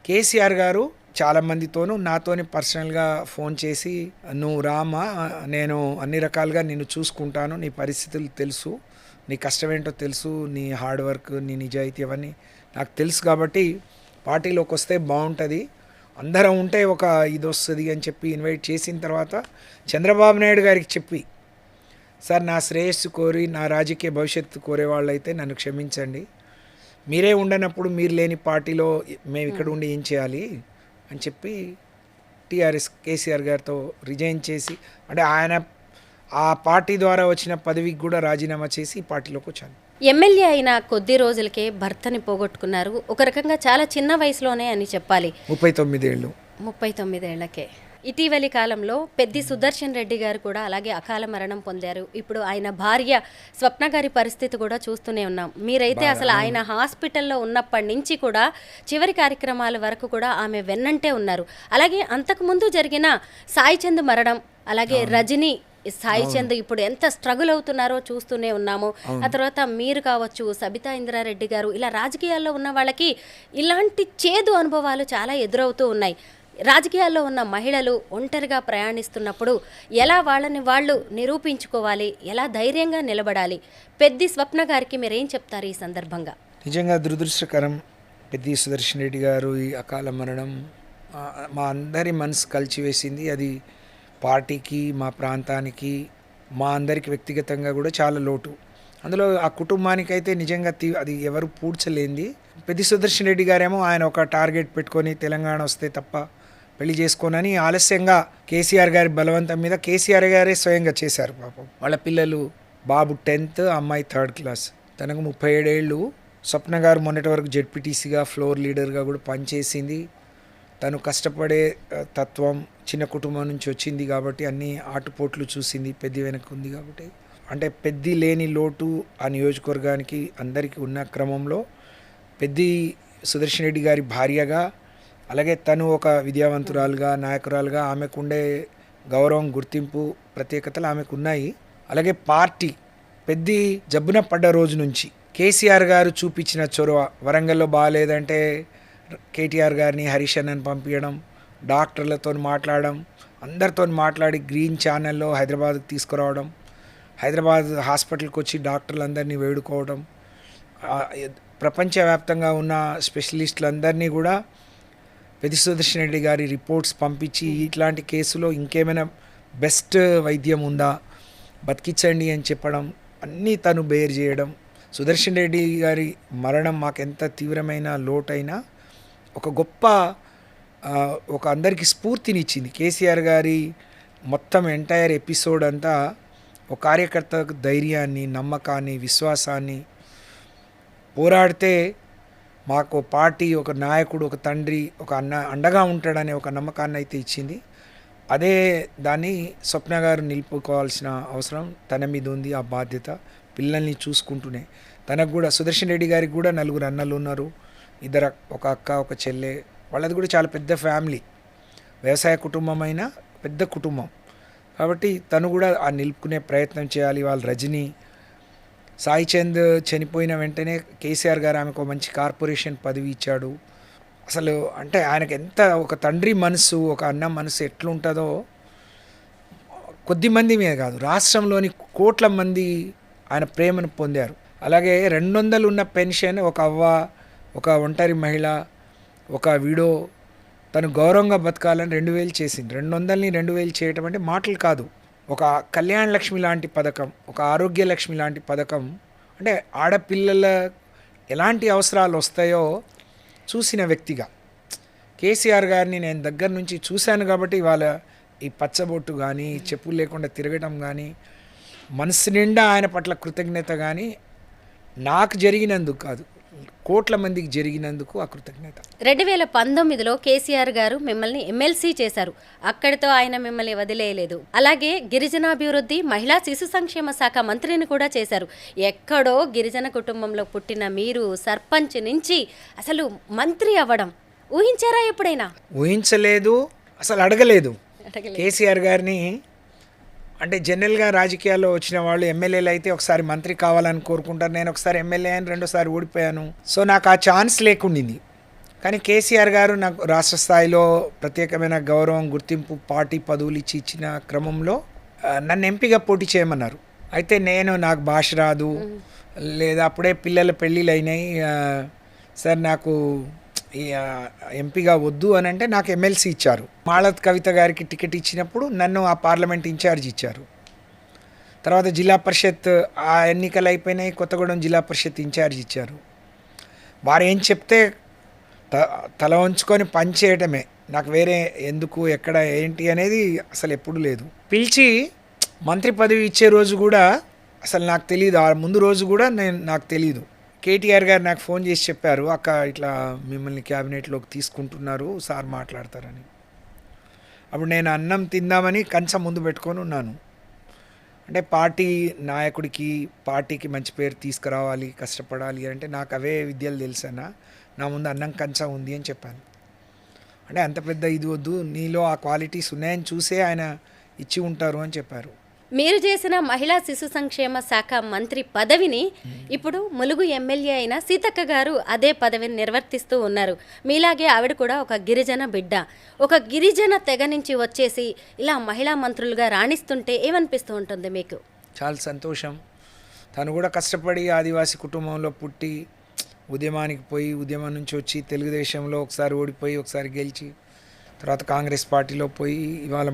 కేసీఆర్ గారు చాలామందితోనూ నాతోని పర్సనల్గా ఫోన్ చేసి, నువ్వు రామా, నేను అన్ని రకాలుగా నిన్ను చూసుకుంటాను, నీ పరిస్థితులు తెలుసు, నీ కష్టం ఏంటో తెలుసు, నీ హార్డ్ వర్క్, నీ నిజాయితీ అవన్నీ నాకు తెలుసు కాబట్టి పార్టీలోకి వస్తే బాగుంటుంది, అందరం ఉంటే ఒక ఇది వస్తుంది అని చెప్పి ఇన్వైట్ చేసిన తర్వాత చంద్రబాబు నాయుడు గారికి చెప్పి, సార్ నా శ్రేయస్సు కోరి నా రాజకీయ భవిష్యత్తు కోరే వాళ్ళైతే నన్ను క్షమించండి, మీరే ఉండనప్పుడు మీరు లేని పార్టీలో మేము ఇక్కడ ఉండి ఏం చేయాలి అని చెప్పి టీఆర్ఎస్ కేసీఆర్ గారితో రిజైన్ చేసి, అంటే ఆయన ఆ పార్టీ ద్వారా వచ్చిన పదవికి కూడా రాజీనామా చేసి పార్టీలోకి వచ్చాను. ఎమ్మెల్యే అయిన కొద్ది రోజులకే భర్తని పోగొట్టుకున్నారు. ఒక రకంగా చాలా చిన్న వయసులోనే అని చెప్పాలి. 39 ఏళ్ళు. 39 ఏళ్లకే. ఇటీవలి కాలంలో పెద్ది సుదర్శన్ రెడ్డి గారు కూడా అలాగే అకాల మరణం పొందారు. ఇప్పుడు ఆయన భార్య స్వప్న గారి పరిస్థితి కూడా చూస్తూనే ఉన్నాం. మీరైతే అసలు ఆయన హాస్పిటల్లో ఉన్నప్పటి నుంచి కూడా చివరి కార్యక్రమాల వరకు కూడా ఆమె వెన్నంటే ఉన్నారు. అలాగే అంతకుముందు జరిగిన సాయి చంద్ మరణం, అలాగే రజనీ, సాయి చంద్ ఇప్పుడు ఎంత స్ట్రగుల్ అవుతున్నారో చూస్తూనే ఉన్నాము. ఆ తర్వాత మీరు కావచ్చు, సబితా ఇంద్రారెడ్డి గారు, ఇలా రాజకీయాల్లో ఉన్న వాళ్ళకి ఇలాంటి చేదు అనుభవాలు చాలా ఎదురవుతూ ఉన్నాయి. రాజకీయాల్లో ఉన్న మహిళలు ఒంటరిగా ప్రయాణిస్తున్నప్పుడు ఎలా వాళ్ళని వాళ్ళు నిరూపించుకోవాలి, ఎలా ధైర్యంగా నిలబడాలి, పెద్ది స్వప్న గారికి మీరేం చెప్తారు ఈ సందర్భంగా? నిజంగా దురదృష్టకరం. పెద్ది సుదర్శన్ రెడ్డి గారు ఈ అకాల మరణం మా అందరి మనసు కలిచివేసింది. అది పార్టీకి, మా ప్రాంతానికి, మా అందరికి వ్యక్తిగతంగా కూడా చాలా లోటు. అందులో ఆ కుటుంబానికి అయితే నిజంగా అది ఎవరు పూడ్చలేంది. పెద్ది సుదర్శన్ రెడ్డి గారేమో ఆయన ఒక టార్గెట్ పెట్టుకొని తెలంగాణ వస్తే తప్ప పెళ్లి చేసుకోనని ఆలస్యంగా కేసీఆర్ గారి బలవంతం మీద కేసీఆర్ గారే స్వయంగా చేశారు. పాపం వాళ్ళ పిల్లలు, బాబు 10th, అమ్మాయి 3rd క్లాస్. తనకు 37 ఏళ్ళు. స్వప్న గారు మొన్నటి వరకు జెడ్పీటీసీగా, ఫ్లోర్ లీడర్గా కూడా పనిచేసింది. తను కష్టపడే తత్వం, చిన్న కుటుంబం నుంచి వచ్చింది కాబట్టి అన్ని ఆటుపోట్లు చూసింది, పెద్ది వెనక్కి ఉంది కాబట్టి. అంటే పెద్ది లేని లోటు ఆ నియోజకవర్గానికి అందరికీ ఉన్న క్రమంలో పెద్ది సుదర్శన్ రెడ్డి గారి భార్యగా, అలాగే తను ఒక విద్యావంతురాలుగా, నాయకురాలుగా ఆమెకుండే గౌరవం, గుర్తింపు, ప్రత్యేకతలు ఆమెకు ఉన్నాయి. అలాగే పార్టీ పెద్ది జబ్బున పడ్డ రోజు నుంచి కేసీఆర్ గారు చూపించిన చొరవ, వరంగల్లో బాగాలేదంటే కేటీఆర్ గారిని, హరీష్ అన్నని పంపించడం, డాక్టర్లతో మాట్లాడడం, అందరితో మాట్లాడి గ్రీన్ ఛానల్లో హైదరాబాద్కి తీసుకురావడం, హైదరాబాద్ హాస్పిటల్కి వచ్చి డాక్టర్లందరినీ వేడుకోవడం, ప్రపంచవ్యాప్తంగా ఉన్న స్పెషలిస్టులందరినీ కూడా పెద్ది సుదర్శన్ రెడ్డి గారి రిపోర్ట్స్ పంపించి ఇట్లాంటి కేసులో ఇంకేమైనా బెస్ట్ వైద్యం ఉందా, బతికించండి అని చెప్పడం, అన్నీ తను బేర్ చేయడం. సుదర్శన్ రెడ్డి గారి మరణం మాకు ఎంత తీవ్రమైన లోటైనా ఒక గొప్ప ఒక అందరికీ స్ఫూర్తినిచ్చింది. కేసీఆర్ గారి మొత్తం ఎంటైర్ ఎపిసోడ్ అంతా ఒక కార్యకర్తకు ధైర్యాన్ని, నమ్మకాన్ని, విశ్వాసాన్ని, పోరాడితే మాకు పార్టీ, ఒక నాయకుడు, ఒక తండ్రి, ఒక అండగా ఉంటాడనే ఒక నమ్మకాన్ని అయితే ఇచ్చింది. అదే దాన్ని స్వప్న గారు నిలుపుకోవాల్సిన అవసరం తన మీద ఉంది. ఆ బాధ్యత పిల్లల్ని చూసుకుంటూనే తనకు కూడా సుదర్శన్ రెడ్డి గారికి కూడా 4 అన్నలు ఉన్నారు, ఒక అక్క ఒక చెల్లె. వాళ్ళది కూడా చాలా పెద్ద ఫ్యామిలీ, వ్యవసాయ కుటుంబం అయినా పెద్ద కుటుంబం. కాబట్టి తను కూడా ఆ నిలుపుకునే ప్రయత్నం చేయాలి. వాళ్ళు రజనీ సాయి చంద్ చనిపోయిన వెంటనే కేసీఆర్ గారు ఆమెకు మంచి కార్పొరేషన్ పదవి ఇచ్చాడు. అసలు అంటే ఆయనకు ఎంత ఒక తండ్రి మనసు, ఒక అన్న మనసు ఎట్లుంటుందో కొద్ది మంది మీద కాదు, రాష్ట్రంలోని కోట్ల మంది ఆయన ప్రేమను పొందారు. అలాగే 200 ఉన్న పెన్షన్ ఒక అవ్వ, ఒక ఒంటరి మహిళ, ఒక విడో తను గౌరవంగా బతకాలని 2000 చేసింది. 200ని 2000 చేయటం అంటే మాటలు కాదు. ఒక కళ్యాణ లక్ష్మి లాంటి పథకం, ఒక ఆరోగ్య లక్ష్మి లాంటి పథకం, అంటే ఆడపిల్లల ఎలాంటి అవసరాలు వస్తాయో చూసిన వ్యక్తిగా కేసీఆర్ గారిని నేను దగ్గర నుంచి చూశాను. కాబట్టి ఇవాళ ఈ పచ్చబొట్టు కానీ, చెప్పులు లేకుండా తిరగటం కానీ, మనసు నిండా ఆయన పట్ల కృతజ్ఞత కానీ, నాకు జరిగినందుకు కాదు, కోట్ల మందికి జరిగినందుకు ఆ కృతజ్ఞత. 2019లో కేసీఆర్ గారు మిమ్మల్ని ఎమ్మెల్సీ చేశారు. అక్కడితో ఆయన మిమ్మల్ని వదిలేయలేదు. అలాగే గిరిజనాభివృద్ధి, మహిళా శిశు సంక్షేమ శాఖ మంత్రిని కూడా చేశారు. ఎక్కడో గిరిజన కుటుంబంలో పుట్టిన మీరు సర్పంచ్ నుంచి అసలు మంత్రి అవ్వడం ఊహించారా ఎప్పుడైనా? ఊహించలేదు, అసలు అడగలేదు కేసీఆర్ గారిని. అంటే జనరల్గా రాజకీయాల్లో వచ్చిన వాళ్ళు ఎమ్మెల్యేలు అయితే ఒకసారి మంత్రి కావాలని కోరుకుంటారు. నేను ఒకసారి ఎమ్మెల్యే అని 2సారి ఓడిపోయాను. సో నాకు ఆ ఛాన్స్ లేకుండింది. కానీ కేసీఆర్ గారు నాకు రాష్ట్ర స్థాయిలో ప్రత్యేకమైన గౌరవం, గుర్తింపు, పార్టీ పదవులు ఇచ్చిన క్రమంలో నన్ను ఎంపీగా పోటీ చేయమన్నారు. అయితే నాకు భాష రాదు, లేదా అప్పుడే పిల్లల పెళ్ళిళ్ళు అయినాయి, సార్ నాకు ఎంపీగా వద్దు అని అంటే నాకు ఎమ్మెల్సీ ఇచ్చారు. మాళత్ కవిత గారికి టికెట్ ఇచ్చినప్పుడు నన్ను ఆ పార్లమెంట్ ఇన్ఛార్జ్ ఇచ్చారు. తర్వాత జిల్లా పరిషత్ ఆ ఎన్నికలు అయిపోయినాయి, కొత్తగూడెం జిల్లా పరిషత్ ఇన్ఛార్జ్ ఇచ్చారు. వారు ఏం చెప్తే తల వంచుకొని పనిచేయటమే, నాకు వేరే ఎందుకు ఎక్కడ ఏంటి అనేది అసలు ఎప్పుడు లేదు. పిలిచి మంత్రి పదవి ఇచ్చే రోజు కూడా అసలు నాకు తెలియదు, ఆ ముందు రోజు కూడా నాకు తెలియదు. కేటీఆర్ గారు నాకు ఫోన్ చేసి చెప్పారు, అక్క ఇట్లా మిమ్మల్ని క్యాబినెట్లోకి తీసుకుంటున్నారు, సార్ మాట్లాడతారని. అప్పుడు నేను అన్నం తిందామని కంచం ముందు పెట్టుకొని ఉన్నాను. అంటే పార్టీ నాయకుడికి, పార్టీకి మంచి పేరు తీసుకురావాలి, కష్టపడాలి అంటే నాకు అవే విద్యలు తెలుసన్నా, నా ముందు అన్నం కంచం ఉంది అని చెప్పాను. అంటే అంత పెద్ద ఇది వద్దు, నీలో ఆ క్వాలిటీస్ ఉన్నాయని చూసే ఆయన ఇచ్చి ఉంటారు అని చెప్పారు. మీరు చేసిన మహిళా శిశు సంక్షేమ శాఖ మంత్రి పదవిని ఇప్పుడు ములుగు ఎమ్మెల్యే అయిన సీతక్క గారు అదే పదవిని నిర్వర్తిస్తూ ఉన్నారు. మీలాగే ఆవిడ కూడా ఒక గిరిజన బిడ్డ, ఒక గిరిజన తెగ నుంచి వచ్చేసి ఇలా మహిళా మంత్రులుగా రాణిస్తుంటే ఏమనిపిస్తూ ఉంటుంది మీకు? చాలా సంతోషం. తను కూడా కష్టపడి ఆదివాసీ కుటుంబంలో పుట్టి ఉద్యమానికి పోయి, ఉద్యమం నుంచి వచ్చి తెలుగుదేశంలో ఒకసారి ఓడిపోయి, ఒకసారి గెలిచి, తర్వాత కాంగ్రెస్ పార్టీలో పోయి ఇవాళ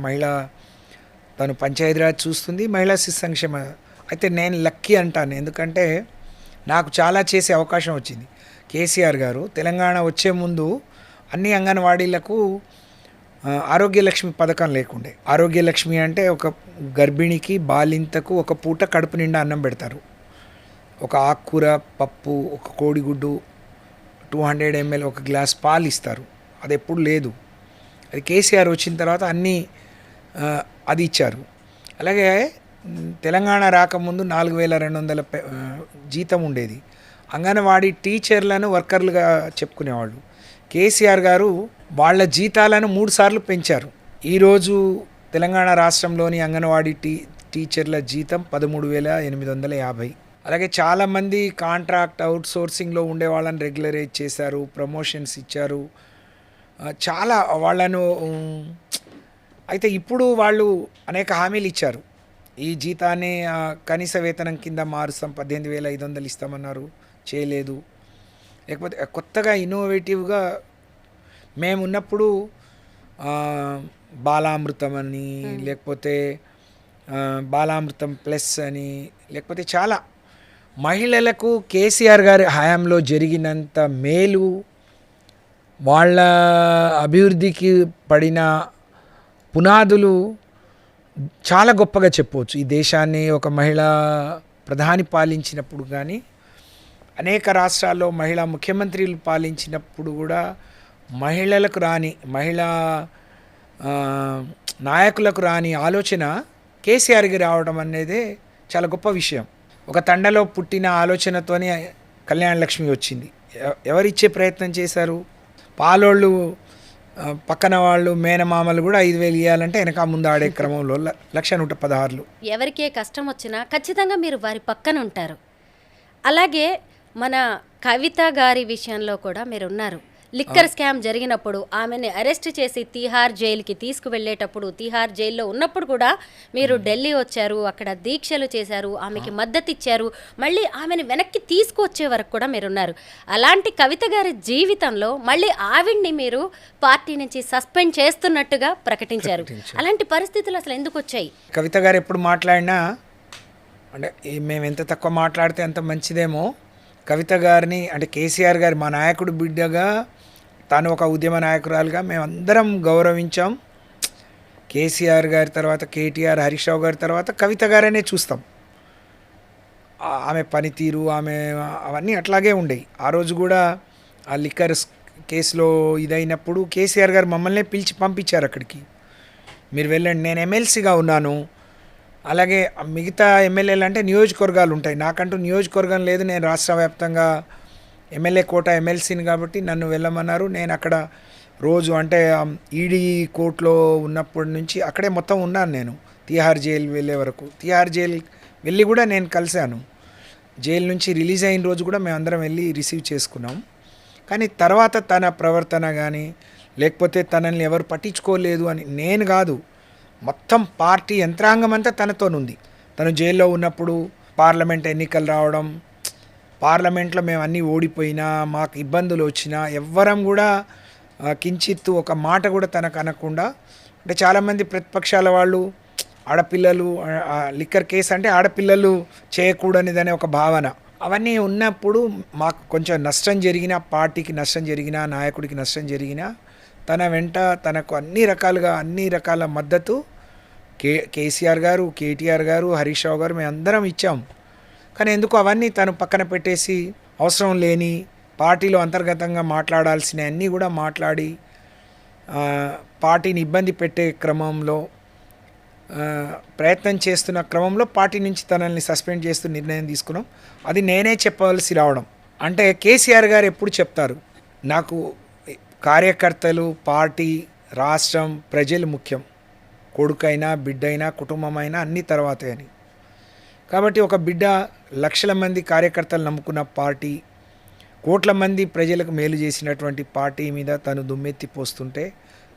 తను పంచాయతీరాజ్ చూస్తుంది, మహిళా శిశు సంక్షేమ. అయితే నేను లక్కీ అంటాను, ఎందుకంటే నాకు చాలా చేసే అవకాశం వచ్చింది. కేసీఆర్ గారు తెలంగాణ వచ్చే ముందు అన్ని అంగన్వాడీలకు ఆరోగ్యలక్ష్మి పథకం లేకుండే. ఆరోగ్యలక్ష్మి అంటే ఒక గర్భిణికి, బాలింతకు ఒక పూట కడుపు నిండా అన్నం పెడతారు. ఒక ఆకుకూర, పప్పు, ఒక కోడిగుడ్డు, 200 ml ఒక గ్లాస్ పాలు ఇస్తారు. అది ఎప్పుడు లేదు. అది కేసీఆర్ వచ్చిన తర్వాత అన్నీ అది ఇచ్చారు. అలాగే తెలంగాణ రాకముందు 4200 జీతం ఉండేది. అంగన్వాడీ టీచర్లను వర్కర్లుగా చెప్పుకునేవాళ్ళు. కేసీఆర్ గారు వాళ్ళ జీతాలను 3 సార్లు పెంచారు. ఈరోజు తెలంగాణ రాష్ట్రంలోని అంగన్వాడీ టీచర్ల జీతం 13,850. అలాగే చాలామంది కాంట్రాక్ట్ అవుట్సోర్సింగ్లో ఉండే వాళ్ళని రెగ్యులరైజ్ చేశారు, ప్రమోషన్స్ ఇచ్చారు, చాలా వాళ్ళను. అయితే ఇప్పుడు వాళ్ళు అనేక హామీలు ఇచ్చారు. ఈ జీతాన్ని కనీస వేతనం కింద మారుస్తాం, 18,500 ఇస్తామన్నారు, చేయలేదు. లేకపోతే కొత్తగా ఇన్నోవేటివ్గా మేమున్నప్పుడు బాలామృతం అని, లేకపోతే బాలామృతం ప్లస్ అని, లేకపోతే చాలా మహిళలకు కేసీఆర్ గారి హయాంలో జరిగినంత మేలు, వాళ్ళ అభివృద్ధికి పడిన పునాదులు చాలా గొప్పగా చెప్పవచ్చు. ఈ దేశాన్ని ఒక మహిళా ప్రధాని పాలించినప్పుడు కానీ, అనేక రాష్ట్రాల్లో మహిళా ముఖ్యమంత్రులు పాలించినప్పుడు కూడా మహిళలకు రాని, నాయకులకు రాని ఆలోచన కేసీఆర్కి రావడం అనేది చాలా గొప్ప విషయం. ఒక తండలో పుట్టిన ఆలోచనతోనే కళ్యాణ లక్ష్మి వచ్చింది. ఎవరిచ్చే ప్రయత్నం చేశారు? పాలోళ్ళు, పక్కన వాళ్ళు, మేనమామలు కూడా 5,000 ఇవ్వాలంటే వెనక ముందు ఆడే క్రమంలో 1,116,000. ఎవరికే కష్టం వచ్చినా ఖచ్చితంగా మీరు వారి పక్కన ఉంటారు. అలాగే మన కవిత గారి విషయంలో కూడా మీరు ఉన్నారు. లిక్కర్ స్కామ్ జరిగినప్పుడు ఆమెని అరెస్ట్ చేసి తీహార్ జైలుకి తీసుకువెళ్ళేటప్పుడు, తీహార్ జైల్లో ఉన్నప్పుడు కూడా మీరు ఢిల్లీ వచ్చారు, అక్కడ దీక్షలు చేశారు, ఆమెకి మద్దతు ఇచ్చారు, మళ్ళీ ఆమెను వెనక్కి తీసుకువచ్చే వరకు కూడా మీరు ఉన్నారు. అలాంటి కవిత గారి జీవితంలో మళ్ళీ ఆవిడ్ని మీరు పార్టీ నుంచి సస్పెండ్ చేస్తున్నట్టుగా ప్రకటించారు. అలాంటి పరిస్థితులు అసలు ఎందుకు వచ్చాయి? కవిత గారు ఎప్పుడు మాట్లాడినా అంటే మేము ఎంత తక్కువ మాట్లాడితే అంత మంచిదేమో. కవిత గారిని అంటే కేసీఆర్ గారు మా నాయకుడు బిడ్డగా, తాను ఒక ఉద్యమ నాయకురాలుగా మేమందరం గౌరవించాం. కేసీఆర్ గారి తర్వాత కేటీఆర్, హరీష్ రావు గారి తర్వాత కవిత గారనే చూస్తాం. ఆమె పనితీరు, ఆమె అవన్నీ అట్లాగే ఉండేవి. ఆ రోజు కూడా ఆ లిక్కర్ కేసులో ఇదైనప్పుడు కేసీఆర్ గారు మమ్మల్ని పిలిచి పంపించారు అక్కడికి, మీరు వెళ్ళండి, నేను ఎమ్మెల్సీగా ఉన్నాను. అలాగే మిగతా ఎమ్మెల్యేలు అంటే నియోజకవర్గాలు ఉంటాయి, నాకంటూ నియోజకవర్గం లేదు, నేను రాష్ట్ర వ్యాప్తంగా ఎమ్మెల్యే కోట ఎమ్మెల్సీని కాబట్టి నన్ను వెళ్ళమన్నారు. నేను అక్కడ రోజు అంటే ఈడీ కోర్టులో ఉన్నప్పటి నుంచి అక్కడే మొత్తం ఉన్నాను నేను, తీహార్ జైలు వెళ్ళే వరకు. తీహార్ జైలు వెళ్ళి కూడా నేను కలిశాను. జైలు నుంచి రిలీజ్ అయిన రోజు కూడా మేమందరం వెళ్ళి రిసీవ్ చేసుకున్నాం. కానీ తర్వాత తన ప్రవర్తన కానీ లేకపోతే తనని ఎవరు పట్టించుకోలేదు అని నేను కాదు, మొత్తం పార్టీ యంత్రాంగం అంతా తనతోనుంది. తను జైల్లో ఉన్నప్పుడు పార్లమెంట్ ఎన్నికలు రావడం, పార్లమెంట్లో మేము అన్నీ ఓడిపోయినా, మాకు ఇబ్బందులు వచ్చినా ఎవ్వరం కూడా కించిత్తు ఒక మాట కూడా తనకు అనకుండా, అంటే చాలామంది ప్రతిపక్షాల వాళ్ళు ఆడపిల్లలు, లిక్కర్ కేసు అంటే ఆడపిల్లలు చేయకూడనిదనే ఒక భావన, అవన్నీ ఉన్నప్పుడు మాకు కొంచెం నష్టం జరిగినా, పార్టీకి నష్టం జరిగినా, నాయకుడికి నష్టం జరిగినా తన వెంట తనకు అన్ని రకాల మద్దతు కేసీఆర్ గారు, కేటీఆర్ గారు, హరీష్ రావు గారు మేము అందరం ఇచ్చాం. కానీ ఎందుకు అవన్నీ తను పక్కన పెట్టేసి అవసరం లేని పార్టీలో అంతర్గతంగా మాట్లాడాల్సిన అన్నీ కూడా మాట్లాడి పార్టీని ఇబ్బంది పెట్టే క్రమంలో, ప్రయత్నం చేస్తున్న క్రమంలో పార్టీ నుంచి తనల్ని సస్పెండ్ చేస్తూ నిర్ణయం తీసుకున్నాం. అది నేనే చెప్పవలసి రావడం. అంటే కేసీఆర్ గారు ఎప్పుడు చెప్తారు, నాకు కార్యకర్తలు, పార్టీ, రాష్ట్రం, ప్రజలు ముఖ్యం, కొడుకైనా బిడ్డైనా కుటుంబమైనా అన్ని తర్వాతే అని. కాబట్టి ఒక బిడ్డ లక్షల మంది కార్యకర్తలు నమ్ముకున్న పార్టీ, కోట్ల మంది ప్రజలకు మేలు చేసినటువంటి పార్టీ మీద తను దుమ్మెత్తి పోస్తుంటే,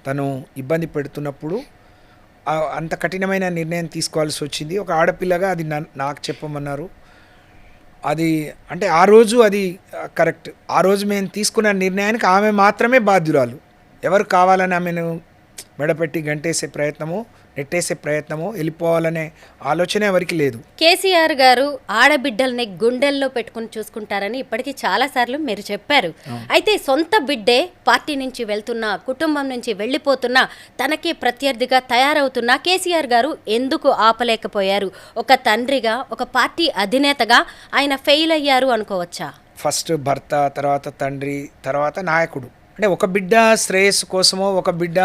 తను ఇబ్బంది పెడుతున్నప్పుడు అంత కఠినమైన నిర్ణయం తీసుకోవాల్సి వచ్చింది. ఒక ఆడపిల్లగా అది నాకు చెప్పమన్నారు. అది అంటే ఆ రోజు అది కరెక్ట్. ఆ రోజు మేము తీసుకున్న నిర్ణయానికి ఆమె మాత్రమే బాధ్యురాలు. ఎవరు కావాలని ఆమెను మెడపెట్టి గంటేసే ప్రయత్నమో, నెట్టేసే ప్రయత్నమో, వెళ్ళిపోవాలనే ఆలోచన ఎవరికి లేదు. కేసీఆర్ గారు ఆడబిడ్డల్ని గుండెల్లో పెట్టుకుని చూసుకుంటారని ఇప్పటికీ చాలాసార్లు మీరు చెప్పారు. అయితే సొంత బిడ్డే పార్టీ నుంచి వెళ్తున్నా, కుటుంబం నుంచి వెళ్ళిపోతున్నా, తనకి ప్రత్యర్థిగా తయారవుతున్నా కేసీఆర్ గారు ఎందుకు ఆపలేకపోయారు? ఒక తండ్రిగా, ఒక పార్టీ అధినేతగా ఆయన ఫెయిల్ అయ్యారు అనుకోవచ్చా? ఫస్ట్ భర్త, తర్వాత తండ్రి, తర్వాత నాయకుడు. అంటే ఒక బిడ్డ శ్రేయస్సు కోసమో, ఒక బిడ్డ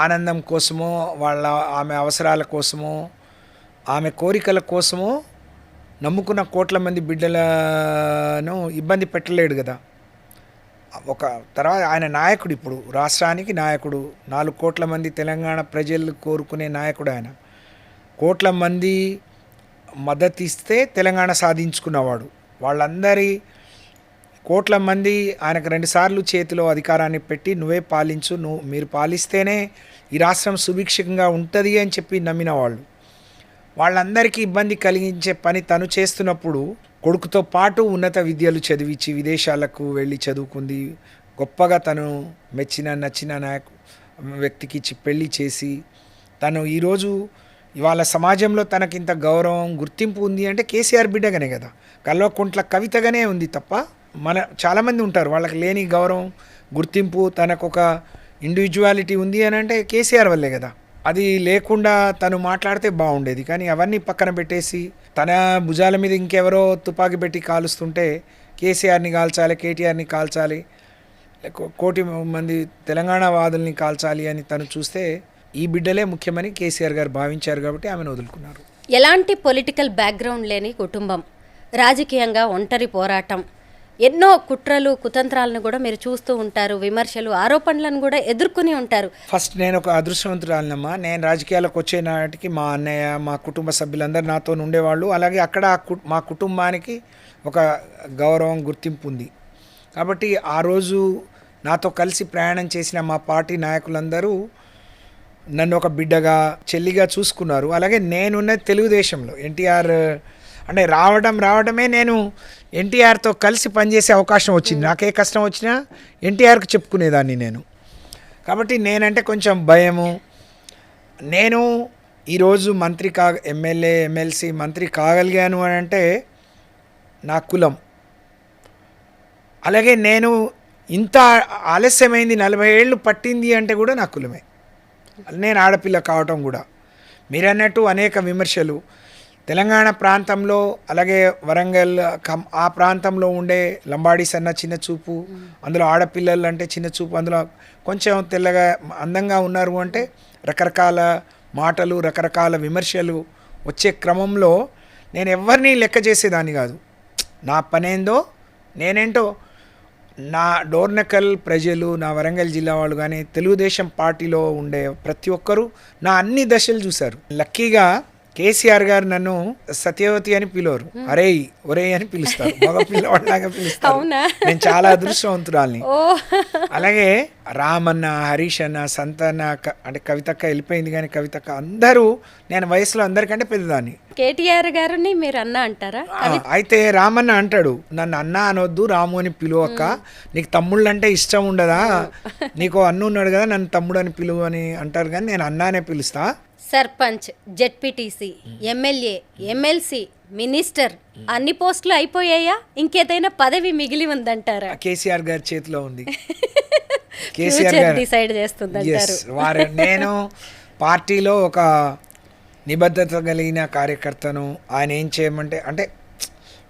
ఆనందం కోసమో, ఆమె అవసరాల కోసమో, ఆమె కోరికల కోసమో నమ్ముకున్న కోట్ల మంది బిడ్డలను ఇబ్బంది పెట్టలేడు కదా. ఒక తర్వాత ఆయన నాయకుడు, ఇప్పుడు రాష్ట్రానికి నాయకుడు, 4 కోట్ల మంది తెలంగాణ ప్రజలు కోరుకునే నాయకుడు ఆయన. కోట్ల మంది మద్దతు ఇస్తే తెలంగాణ సాధించుకున్నవాడు. వాళ్ళందరి కోట్ల మంది ఆయనకు 2 సార్లు చేతిలో అధికారాన్ని పెట్టి నువ్వే పాలించు, మీరు పాలిస్తేనే ఈ రాష్ట్రం సుభిక్షంగా ఉంటుంది అని చెప్పి నమ్మిన వాళ్ళు. వాళ్ళందరికీ ఇబ్బంది కలిగించే పని తను చేస్తున్నప్పుడు కొడుకుతో పాటు ఉన్నత విద్యలు చదివించి విదేశాలకు వెళ్ళి చదువుకుంది, గొప్పగా తను నచ్చిన వ్యక్తికి ఇచ్చి పెళ్లి చేసి, తను ఈరోజు ఇవాళ సమాజంలో తనకింత గౌరవం, గుర్తింపు ఉంది అంటే కేసీఆర్ బిడ్డగానే కదా. కల్వకుంట్ల కవితగానే ఉంది తప్ప చాలామంది ఉంటారు వాళ్ళకి లేని గౌరవం, గుర్తింపు, తనకు ఒక ఇండివిజువాలిటీ ఉంది అని అంటే కేసీఆర్ వల్లే కదా. అది లేకుండా తను మాట్లాడితే బాగుండేది. కానీ అవన్నీ పక్కన పెట్టేసి తన భుజాల మీద ఇంకెవరో తుపాకీ పెట్టి కాలుస్తుంటే కేసీఆర్ని కాల్చాలి, కేటీఆర్ని కాల్చాలి, కోటి మంది తెలంగాణ వాదుల్ని కాల్చాలి అని తను చూస్తే ఈ బిడ్డలే ముఖ్యమని కేసీఆర్ గారు భావించారు కాబట్టి ఆమెను వదులుకున్నారు. ఎలాంటి పొలిటికల్ బ్యాక్గ్రౌండ్ లేని కుటుంబం, రాజకీయంగా ఒంటరి పోరాటం, ఎన్నో కుట్రలు కుతంత్రాలను కూడా మీరు చూస్తూ ఉంటారు, విమర్శలు ఆరోపణలను కూడా ఎదుర్కొని ఉంటారు. ఫస్ట్ నేను ఒక అదృష్టవంతురాలనమ్మా. నేను రాజకీయాలకు వచ్చే నాటికి మా అన్నయ్య, మా కుటుంబ సభ్యులందరూ నాతో ఉండేవాళ్ళు. అలాగే అక్కడ మా కుటుంబానికి ఒక గౌరవం, గుర్తింపు ఉంది. కాబట్టి ఆ రోజు నాతో కలిసి ప్రయాణం చేసిన మా పార్టీ నాయకులందరూ నన్ను ఒక బిడ్డగా, చెల్లిగా చూసుకున్నారు. అలాగే నేనున్న తెలుగుదేశంలో ఎన్టీఆర్ అంటే రావడమే నేను ఎన్టీఆర్తో కలిసి పనిచేసే అవకాశం వచ్చింది. నాకే కష్టం వచ్చినా ఎన్టీఆర్కి చెప్పుకునేదాన్ని నేను. కాబట్టి నేనంటే కొంచెం భయము. నేను ఈరోజు ఎమ్మెల్యే, ఎమ్మెల్సీ, మంత్రి కాగలిగాను అని అంటే నా కులం. అలాగే నేను ఇంత ఆలస్యమైంది, 40 ఏళ్ళు పట్టింది అంటే కూడా నా కులమే. నేను ఆడపిల్ల కావటం కూడా. మీరన్నట్టు అనేక విమర్శలు తెలంగాణ ప్రాంతంలో, అలాగే వరంగల్ ఆ ప్రాంతంలో ఉండే లంబాడీస్ అన్న చిన్న చూపు, అందులో ఆడపిల్లలు అంటే చిన్న చూపు, అందులో కొంచెం తెల్లగా అందంగా ఉన్నారు అంటే రకరకాల మాటలు, రకరకాల విమర్శలు వచ్చే క్రమంలో నేను ఎవరిని లెక్క చేసేదాన్ని కాదు. నా పనేందో నేనేంటో, నా డోర్నకల్ ప్రజలు, నా వరంగల్ జిల్లా వాళ్ళు కానీ తెలుగుదేశం పార్టీలో ఉండే ప్రతి ఒక్కరూ నా అన్ని దశలు చూశారు. లక్కీగా కేసీఆర్ గారు నన్ను సత్యవతి అని పిలవరు, ఒరే అని పిలుస్తారు, మగ పిల్లవాడిలాగా పిలుస్తారు. నేను చాలా అదృష్టవంతురాల్ని. అలాగే రామన్న, హరీష్ అన్న, సంతన్న, అంటే కవితక్క వెళ్ళిపోయింది కానీ కవితక్క, అందరూ నేను వయసులో అందరికంటే పెద్దదాన్ని. కేటీఆర్ గారిని మీరు అన్న అంటారా? అయితే రామన్న అంటాడు, నన్ను అన్న అనొద్దు, రాము అని పిలువక్క, నీకు తమ్ముళ్ళు అంటే ఇష్టం ఉండదా, నీకు అన్న ఉన్నాడు కదా నన్ను తమ్ముడు అని పిలువు అని అంటారు. కానీ నేను అన్నానే పిలుస్తా. Sarpanch, ZPTC, MLA, MLC, minister అన్ని పోస్టులు అయిపోయాయా? ఇంకేదైనా పదవి మిగిలి ఉందంటారా? కేసీఆర్ గారి చేతిలో ఉంది. కేసీఆర్ గారు డిసైడ్ చేస్తుందంటారు. నేను పార్టీలో ఒక నిబద్ధత కలిగిన కార్యకర్తను. ఆయన ఏం చేయమంటే, అంటే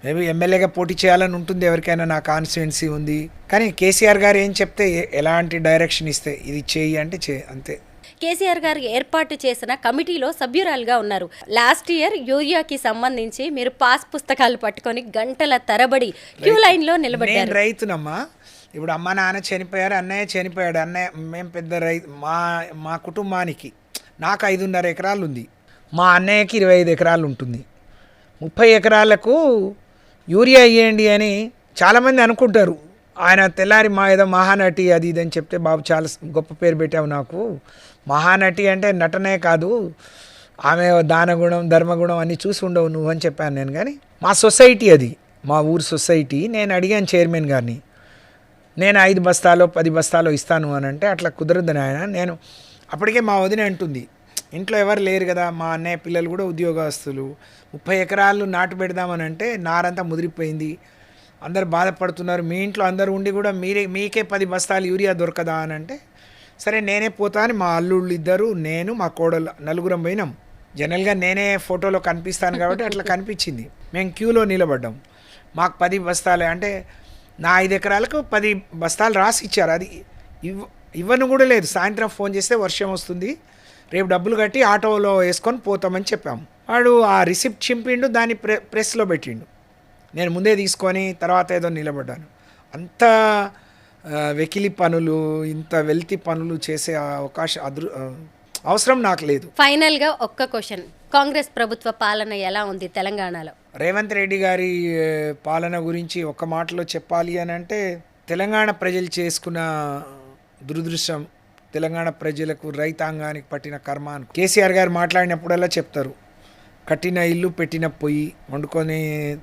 మేబీ ఎమ్మెల్యేగా పోటీ చేయాలని ఉంటుంది ఎవరికైనా, నా కాన్స్టిట్యున్సీ ఉంది. కానీ కేసీఆర్ గారు ఏం చెప్తే, ఎలాంటి డైరెక్షన్ ఇస్తే ఇది చేయి అంటే అంతే. కేసీఆర్ గారు ఏర్పాటు చేసిన కమిటీలో సభ్యురాలుగా ఉన్నారు. లాస్ట్ ఇయర్ యూరియాకి సంబంధించి మీరు పాస్ పుస్తకాలు పట్టుకొని గంటల తరబడి క్యూ లైన్లో నిలబడ్డారు. రైతునమ్మా, ఇప్పుడు అమ్మ నాన్న చనిపోయారు, అన్నయ్య చనిపోయాడు. మేము పెద్ద రైతు. మా కుటుంబానికి నాకు 5.5 ఎకరాలు ఉంది, మా అన్నయ్యకి 25 ఎకరాలు ఉంటుంది. 30 ఎకరాలకు యూరియా ఇవ్వండి అని చాలామంది అనుకుంటారు. ఆయన తెల్లారి ఏదో మహానటి అది ఇది అని చెప్తే, బాబు చాలా గొప్ప పేరు పెట్టావు నాకు. మహానటి అంటే నటనే కాదు, ఆమె దానగుణం, ధర్మగుణం అన్నీ చూసి ఉండవు నువ్వు అని చెప్పాను నేను. కానీ మా సొసైటీ అది, మా ఊరు సొసైటీ. నేను అడిగాను చైర్మన్ గారిని, నేను 5 బస్తాలో 10 బస్తాలో ఇస్తాను అని అంటే, అట్లా కుదరదని ఆయన. నేను అప్పటికే మా వదిన అంటుంది, ఇంట్లో ఎవరు లేరు కదా, మా అన్నయ్య పిల్లలు కూడా ఉద్యోగస్తులు, 30 ఎకరాలు నాటు పెడదామని అంటే నారంతా ముదిరిపోయింది, అందరు బాధపడుతున్నారు, మీ ఇంట్లో అందరు ఉండి కూడా మీకే 10 బస్తాలు యూరియా దొరకదా అని అంటే, సరే నేనే పోతా అని మా అల్లుళ్ళు ఇద్దరు, నేను, మా కోడలు, నలుగురం పోయినాం. జనరల్గా నేనే ఫోటోలో కనిపిస్తాను కాబట్టి అట్లా కనిపించింది. మేము క్యూలో నిలబడ్డాం. మాకు 10 బస్తాలే అంటే, నా 5 ఎకరాలకు 10 బస్తాలు రాసి ఇచ్చారు. అది ఇవ్వను కూడా లేదు. సాయంత్రం ఫోన్ చేస్తే వర్షం వస్తుంది, రేపు డబ్బులు కట్టి ఆటోలో వేసుకొని పోతామని చెప్పాము. వాడు ఆ రిసిప్ట్ చింపిండు, దాన్ని ప్రెస్లో పెట్టిండు. నేను ముందే తీసుకొని తర్వాత ఏదో నిలబడ్డాను. అంత వెకిలి పనులు, ఇంత వెల్తి పనులు చేసే అవసరం నాకు లేదు. ఫైనల్గా ఒక్క క్వశ్చన్, కాంగ్రెస్ ప్రభుత్వ పాలన ఎలా ఉంది తెలంగాణలో? రేవంత్ రెడ్డి గారి పాలన గురించి ఒక మాటలో చెప్పాలి అని అంటే, తెలంగాణ ప్రజలు చేసుకున్న దురదృష్టం, తెలంగాణ ప్రజలకు, రైతాంగానికి పట్టిన కర్మ. కేసీఆర్ గారు మాట్లాడినప్పుడల్లా చెప్తారు, కట్టిన ఇల్లు పెట్టిన పొయ్యి, వండుకొని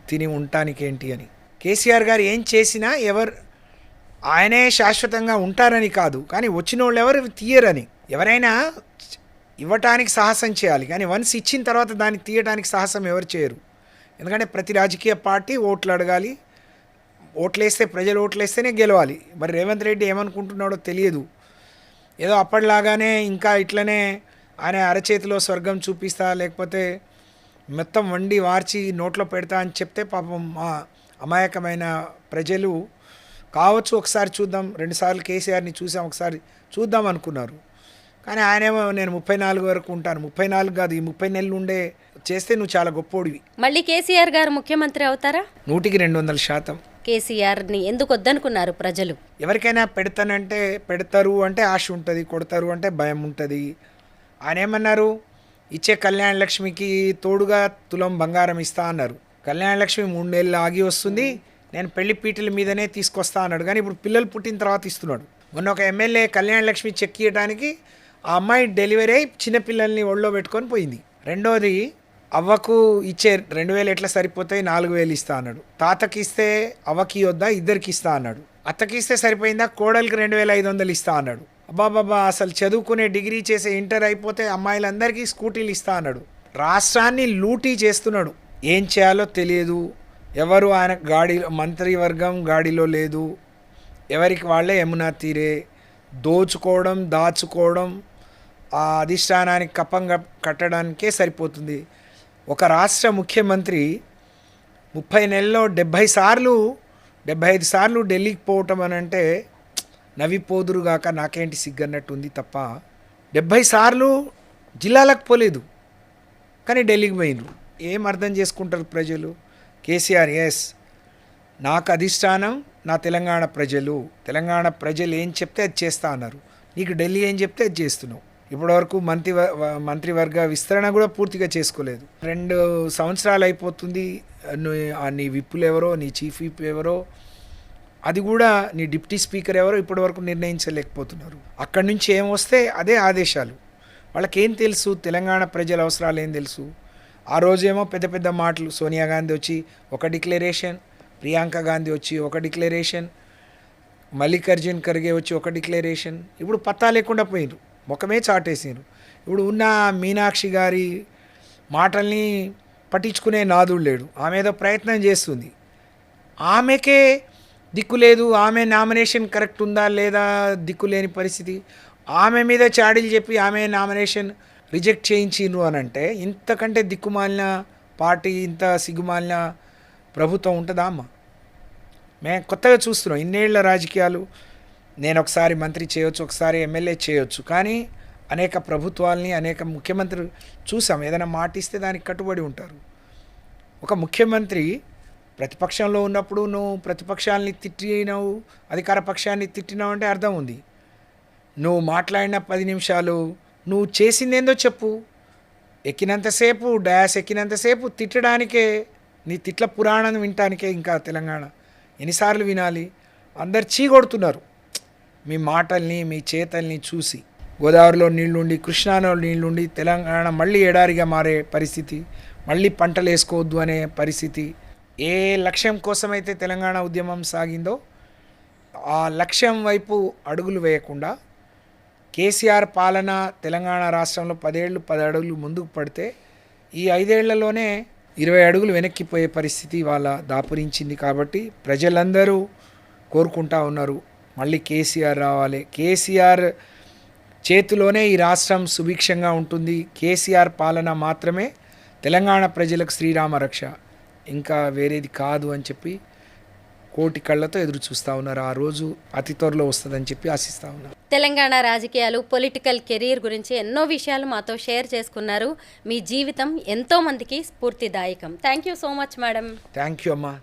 తిని ఉండటానికి ఏంటి అని. కేసీఆర్ గారు ఏం చేసినా ఆయనే శాశ్వతంగా ఉంటారని కాదు, కానీ వచ్చిన వాళ్ళు ఎవరు తీయరని. ఎవరైనా ఇవ్వటానికి సాహసం చేయాలి, కానీ వన్స్ ఇచ్చిన తర్వాత దాన్ని తీయడానికి సాహసం ఎవరు చేయరు. ఎందుకంటే ప్రతి రాజకీయ పార్టీ ఓట్లు అడగాలి, ఓట్లేస్తే, ప్రజలు ఓట్లేస్తేనే గెలవాలి. మరి రేవంత్ రెడ్డి ఏమనుకుంటున్నాడో తెలియదు. ఏదో అప్పటిలాగానే ఇంకా ఇట్లనే ఆయన అరచేతిలో స్వర్గం చూపిస్తా, లేకపోతే మొత్తం వండి వార్చి నోట్లో పెడతా అని చెప్తే పాపం మా అమాయకమైన ప్రజలు కావచ్చు ఒకసారి చూద్దాం, 2 సార్లు కేసీఆర్ని చూసాం, ఒకసారి చూద్దాం అనుకున్నారు. కానీ ఆయనేమో నేను 34 వరకు ఉంటాను. 34 కాదు, ఈ 30 నెలలు ఉండే చేస్తే నువ్వు చాలా గొప్పోడివి. మళ్ళీ కేసీఆర్ గారు ముఖ్యమంత్రి అవుతారా? 100% కేసీఆర్ని ఎందుకు వద్దనుకున్నారు ప్రజలు? ఎవరికైనా పెడతానంటే పెడతారు అంటే ఆశ ఉంటుంది, కొడతారు అంటే భయం ఉంటుంది. ఆయన ఏమన్నారు, ఇచ్చే కళ్యాణ లక్ష్మికి తోడుగా తులం బంగారం ఇస్తా అన్నారు. కళ్యాణ లక్ష్మి 3 నెలలు ఆగి వస్తుంది, నేను పెళ్లి పీటల మీదనే తీసుకొస్తా అన్నాడు. కానీ ఇప్పుడు పిల్లలు పుట్టిన తర్వాత ఇస్తున్నాడు. మొన్న ఒక ఎమ్మెల్యే కళ్యాణ లక్ష్మి చెక్ ఇవ్వడానికి ఆ అమ్మాయి డెలివరీ అయి చిన్నపిల్లల్ని ఒళ్ళో పెట్టుకొని పోయింది. రెండోది, అవ్వకు ఇచ్చే 2000 ఎట్లా సరిపోతాయి, 4000 ఇస్తా అన్నాడు. తాతకి ఇస్తే అవ్వకి వద్దా, ఇద్దరికి ఇస్తా అన్నాడు. అత్తకి ఇస్తే సరిపోయిందా, కోడలికి 2500 ఇస్తా అన్నాడు. అబ్బాబాబా, అసలు చదువుకునే డిగ్రీ చేసే ఇంటర్ అయిపోతే అమ్మాయిలందరికీ స్కూటీలు ఇస్తా అన్నాడు. రాష్ట్రాన్ని లూటీ చేస్తున్నాడు. ఏం చేయాలో తెలియదు. ఎవరు ఆయన గాడిలో, మంత్రివర్గం గాడిలో లేదు. ఎవరికి వాళ్ళే యమునా తీరే దోచుకోవడం, దాచుకోవడం, ఆ అధిష్టానానికి కప్పంగా కట్టడానికే సరిపోతుంది. ఒక రాష్ట్ర ముఖ్యమంత్రి 30 నెలల్లో 75 సార్లు ఢిల్లీకి పోవటం అని అంటే నవ్విపోదురుగాక నాకేంటి సిగ్గన్నట్టు ఉంది తప్ప 70 సార్లు జిల్లాలకు పోలేదు, కానీ ఢిల్లీకి పోయినరు. ఏం అర్థం చేసుకుంటారు ప్రజలు? కేసీఆర్ ఎస్, నాకు అధిష్టానం నా తెలంగాణ ప్రజలు ఏం చెప్తే అది చేస్తా అన్నారు. నీకు ఢిల్లీ ఏం చెప్తే అది చేస్తున్నావు. ఇప్పటివరకు మంత్రివర్గ విస్తరణ కూడా పూర్తిగా చేసుకోలేదు. 2 సంవత్సరాలు అయిపోతుంది. నీ విప్పులు ఎవరో, నీ చీఫ్ విప్ ఎవరో, అది కూడా నీ డిప్యూటీ స్పీకర్ ఎవరో ఇప్పటివరకు నిర్ణయించలేకపోతున్నారు. అక్కడి నుంచి ఏం వస్తే అదే ఆదేశాలు. వాళ్ళకేం తెలుసు, తెలంగాణ ప్రజల అవసరాలు ఏం తెలుసు? ఆ రోజేమో పెద్ద పెద్ద మాటలు, సోనియా గాంధీ వచ్చి ఒక డిక్లరేషన్, ప్రియాంక గాంధీ వచ్చి ఒక డిక్లరేషన్, మల్లికార్జున్ ఖర్గే వచ్చి ఒక డిక్లరేషన్. ఇప్పుడు పత్తా లేకుండా పోయినారు, ముఖమే చాటేసారు. ఇప్పుడు ఉన్న మీనాక్షి గారి మాటల్ని పట్టించుకునే నాదుడు లేడు. ఆమె ఏదో ప్రయత్నం చేస్తుంది, ఆమెకే దిక్కు లేదు. ఆమె నామినేషన్ కరెక్ట్ ఉందా లేదా దిక్కు లేని పరిస్థితి. ఆమె మీద చాడీలు చెప్పి ఆమె నామినేషన్ రిజెక్ట్ చేయించిండ్రు అని అంటే ఇంతకంటే దిక్కుమాలిన పార్టీ, ఇంత సిగ్గుమాలిన ప్రభుత్వం ఉంటుందా అమ్మ? మేము కొత్తగా చూస్తున్నాం ఇన్నేళ్ల రాజకీయాలు. నేను ఒకసారి మంత్రి చేయొచ్చు, ఒకసారి ఎమ్మెల్యే చేయొచ్చు, కానీ అనేక ప్రభుత్వాలని, అనేక ముఖ్యమంత్రులు చూసాం. ఏదైనా మాట ఇస్తే దానికి కట్టుబడి ఉంటారు. ఒక ముఖ్యమంత్రి ప్రతిపక్షంలో ఉన్నప్పుడు నువ్వు ప్రతిపక్షాలని తిట్టినావు, అధికార పక్షాన్ని తిట్టినావు అంటే అర్థం ఉంది. నువ్వు మాట్లాడిన 10 నిమిషాలు నువ్వు చేసిందేందో చెప్పు. ఎక్కినంతసేపు, డయాస్ ఎక్కినంతసేపు తిట్టడానికే, నీ తిట్ల పురాణం వినటానికే ఇంకా తెలంగాణ ఎన్నిసార్లు వినాలి? అందరు చీకొడుతున్నారు మీ మాటల్ని, మీ చేతల్ని చూసి. గోదావరిలో నీళ్లుండి, కృష్ణాలో నీళ్లుండి తెలంగాణ మళ్ళీ ఎడారిగా మారే పరిస్థితి, మళ్ళీ పంటలు వేసుకోవద్దు అనే పరిస్థితి. ఏ లక్ష్యం కోసమైతే తెలంగాణ ఉద్యమం సాగిందో ఆ లక్ష్యం వైపు అడుగులు వేయకుండా కేసీఆర్ పాలన తెలంగాణ రాష్ట్రంలో 10 ఏళ్ళు 10 అడుగులు ముందుకు పడితే ఈ 5 ఏళ్లలోనే 20 అడుగులు వెనక్కిపోయే పరిస్థితి వాళ్ళ దాపురించింది. కాబట్టి ప్రజలందరూ కోరుకుంటా ఉన్నారు మళ్ళీ కేసీఆర్ రావాలి. కేసీఆర్ చేతిలోనే ఈ రాష్ట్రం సుభిక్షంగా ఉంటుంది. కేసీఆర్ పాలన మాత్రమే తెలంగాణ ప్రజలకు శ్రీరామ రక్ష, ఇంకా వేరేది కాదు అని చెప్పి కోటి కళ్ళతో ఎదురు చూస్తూ ఉన్నారు. ఆ రోజు అతి త్వరలో వస్తుందని చెప్పి ఆశిస్తూ ఉన్నారు. తెలంగాణ రాజకీయాలు, పొలిటికల్ కెరీర్ గురించి ఎన్నో విషయాలు మాతో షేర్ చేసుకున్నారు. మీ జీవితం ఎంతో మందికి స్ఫూర్తిదాయకం. Thank you so much madam. Thank you అమ్మా.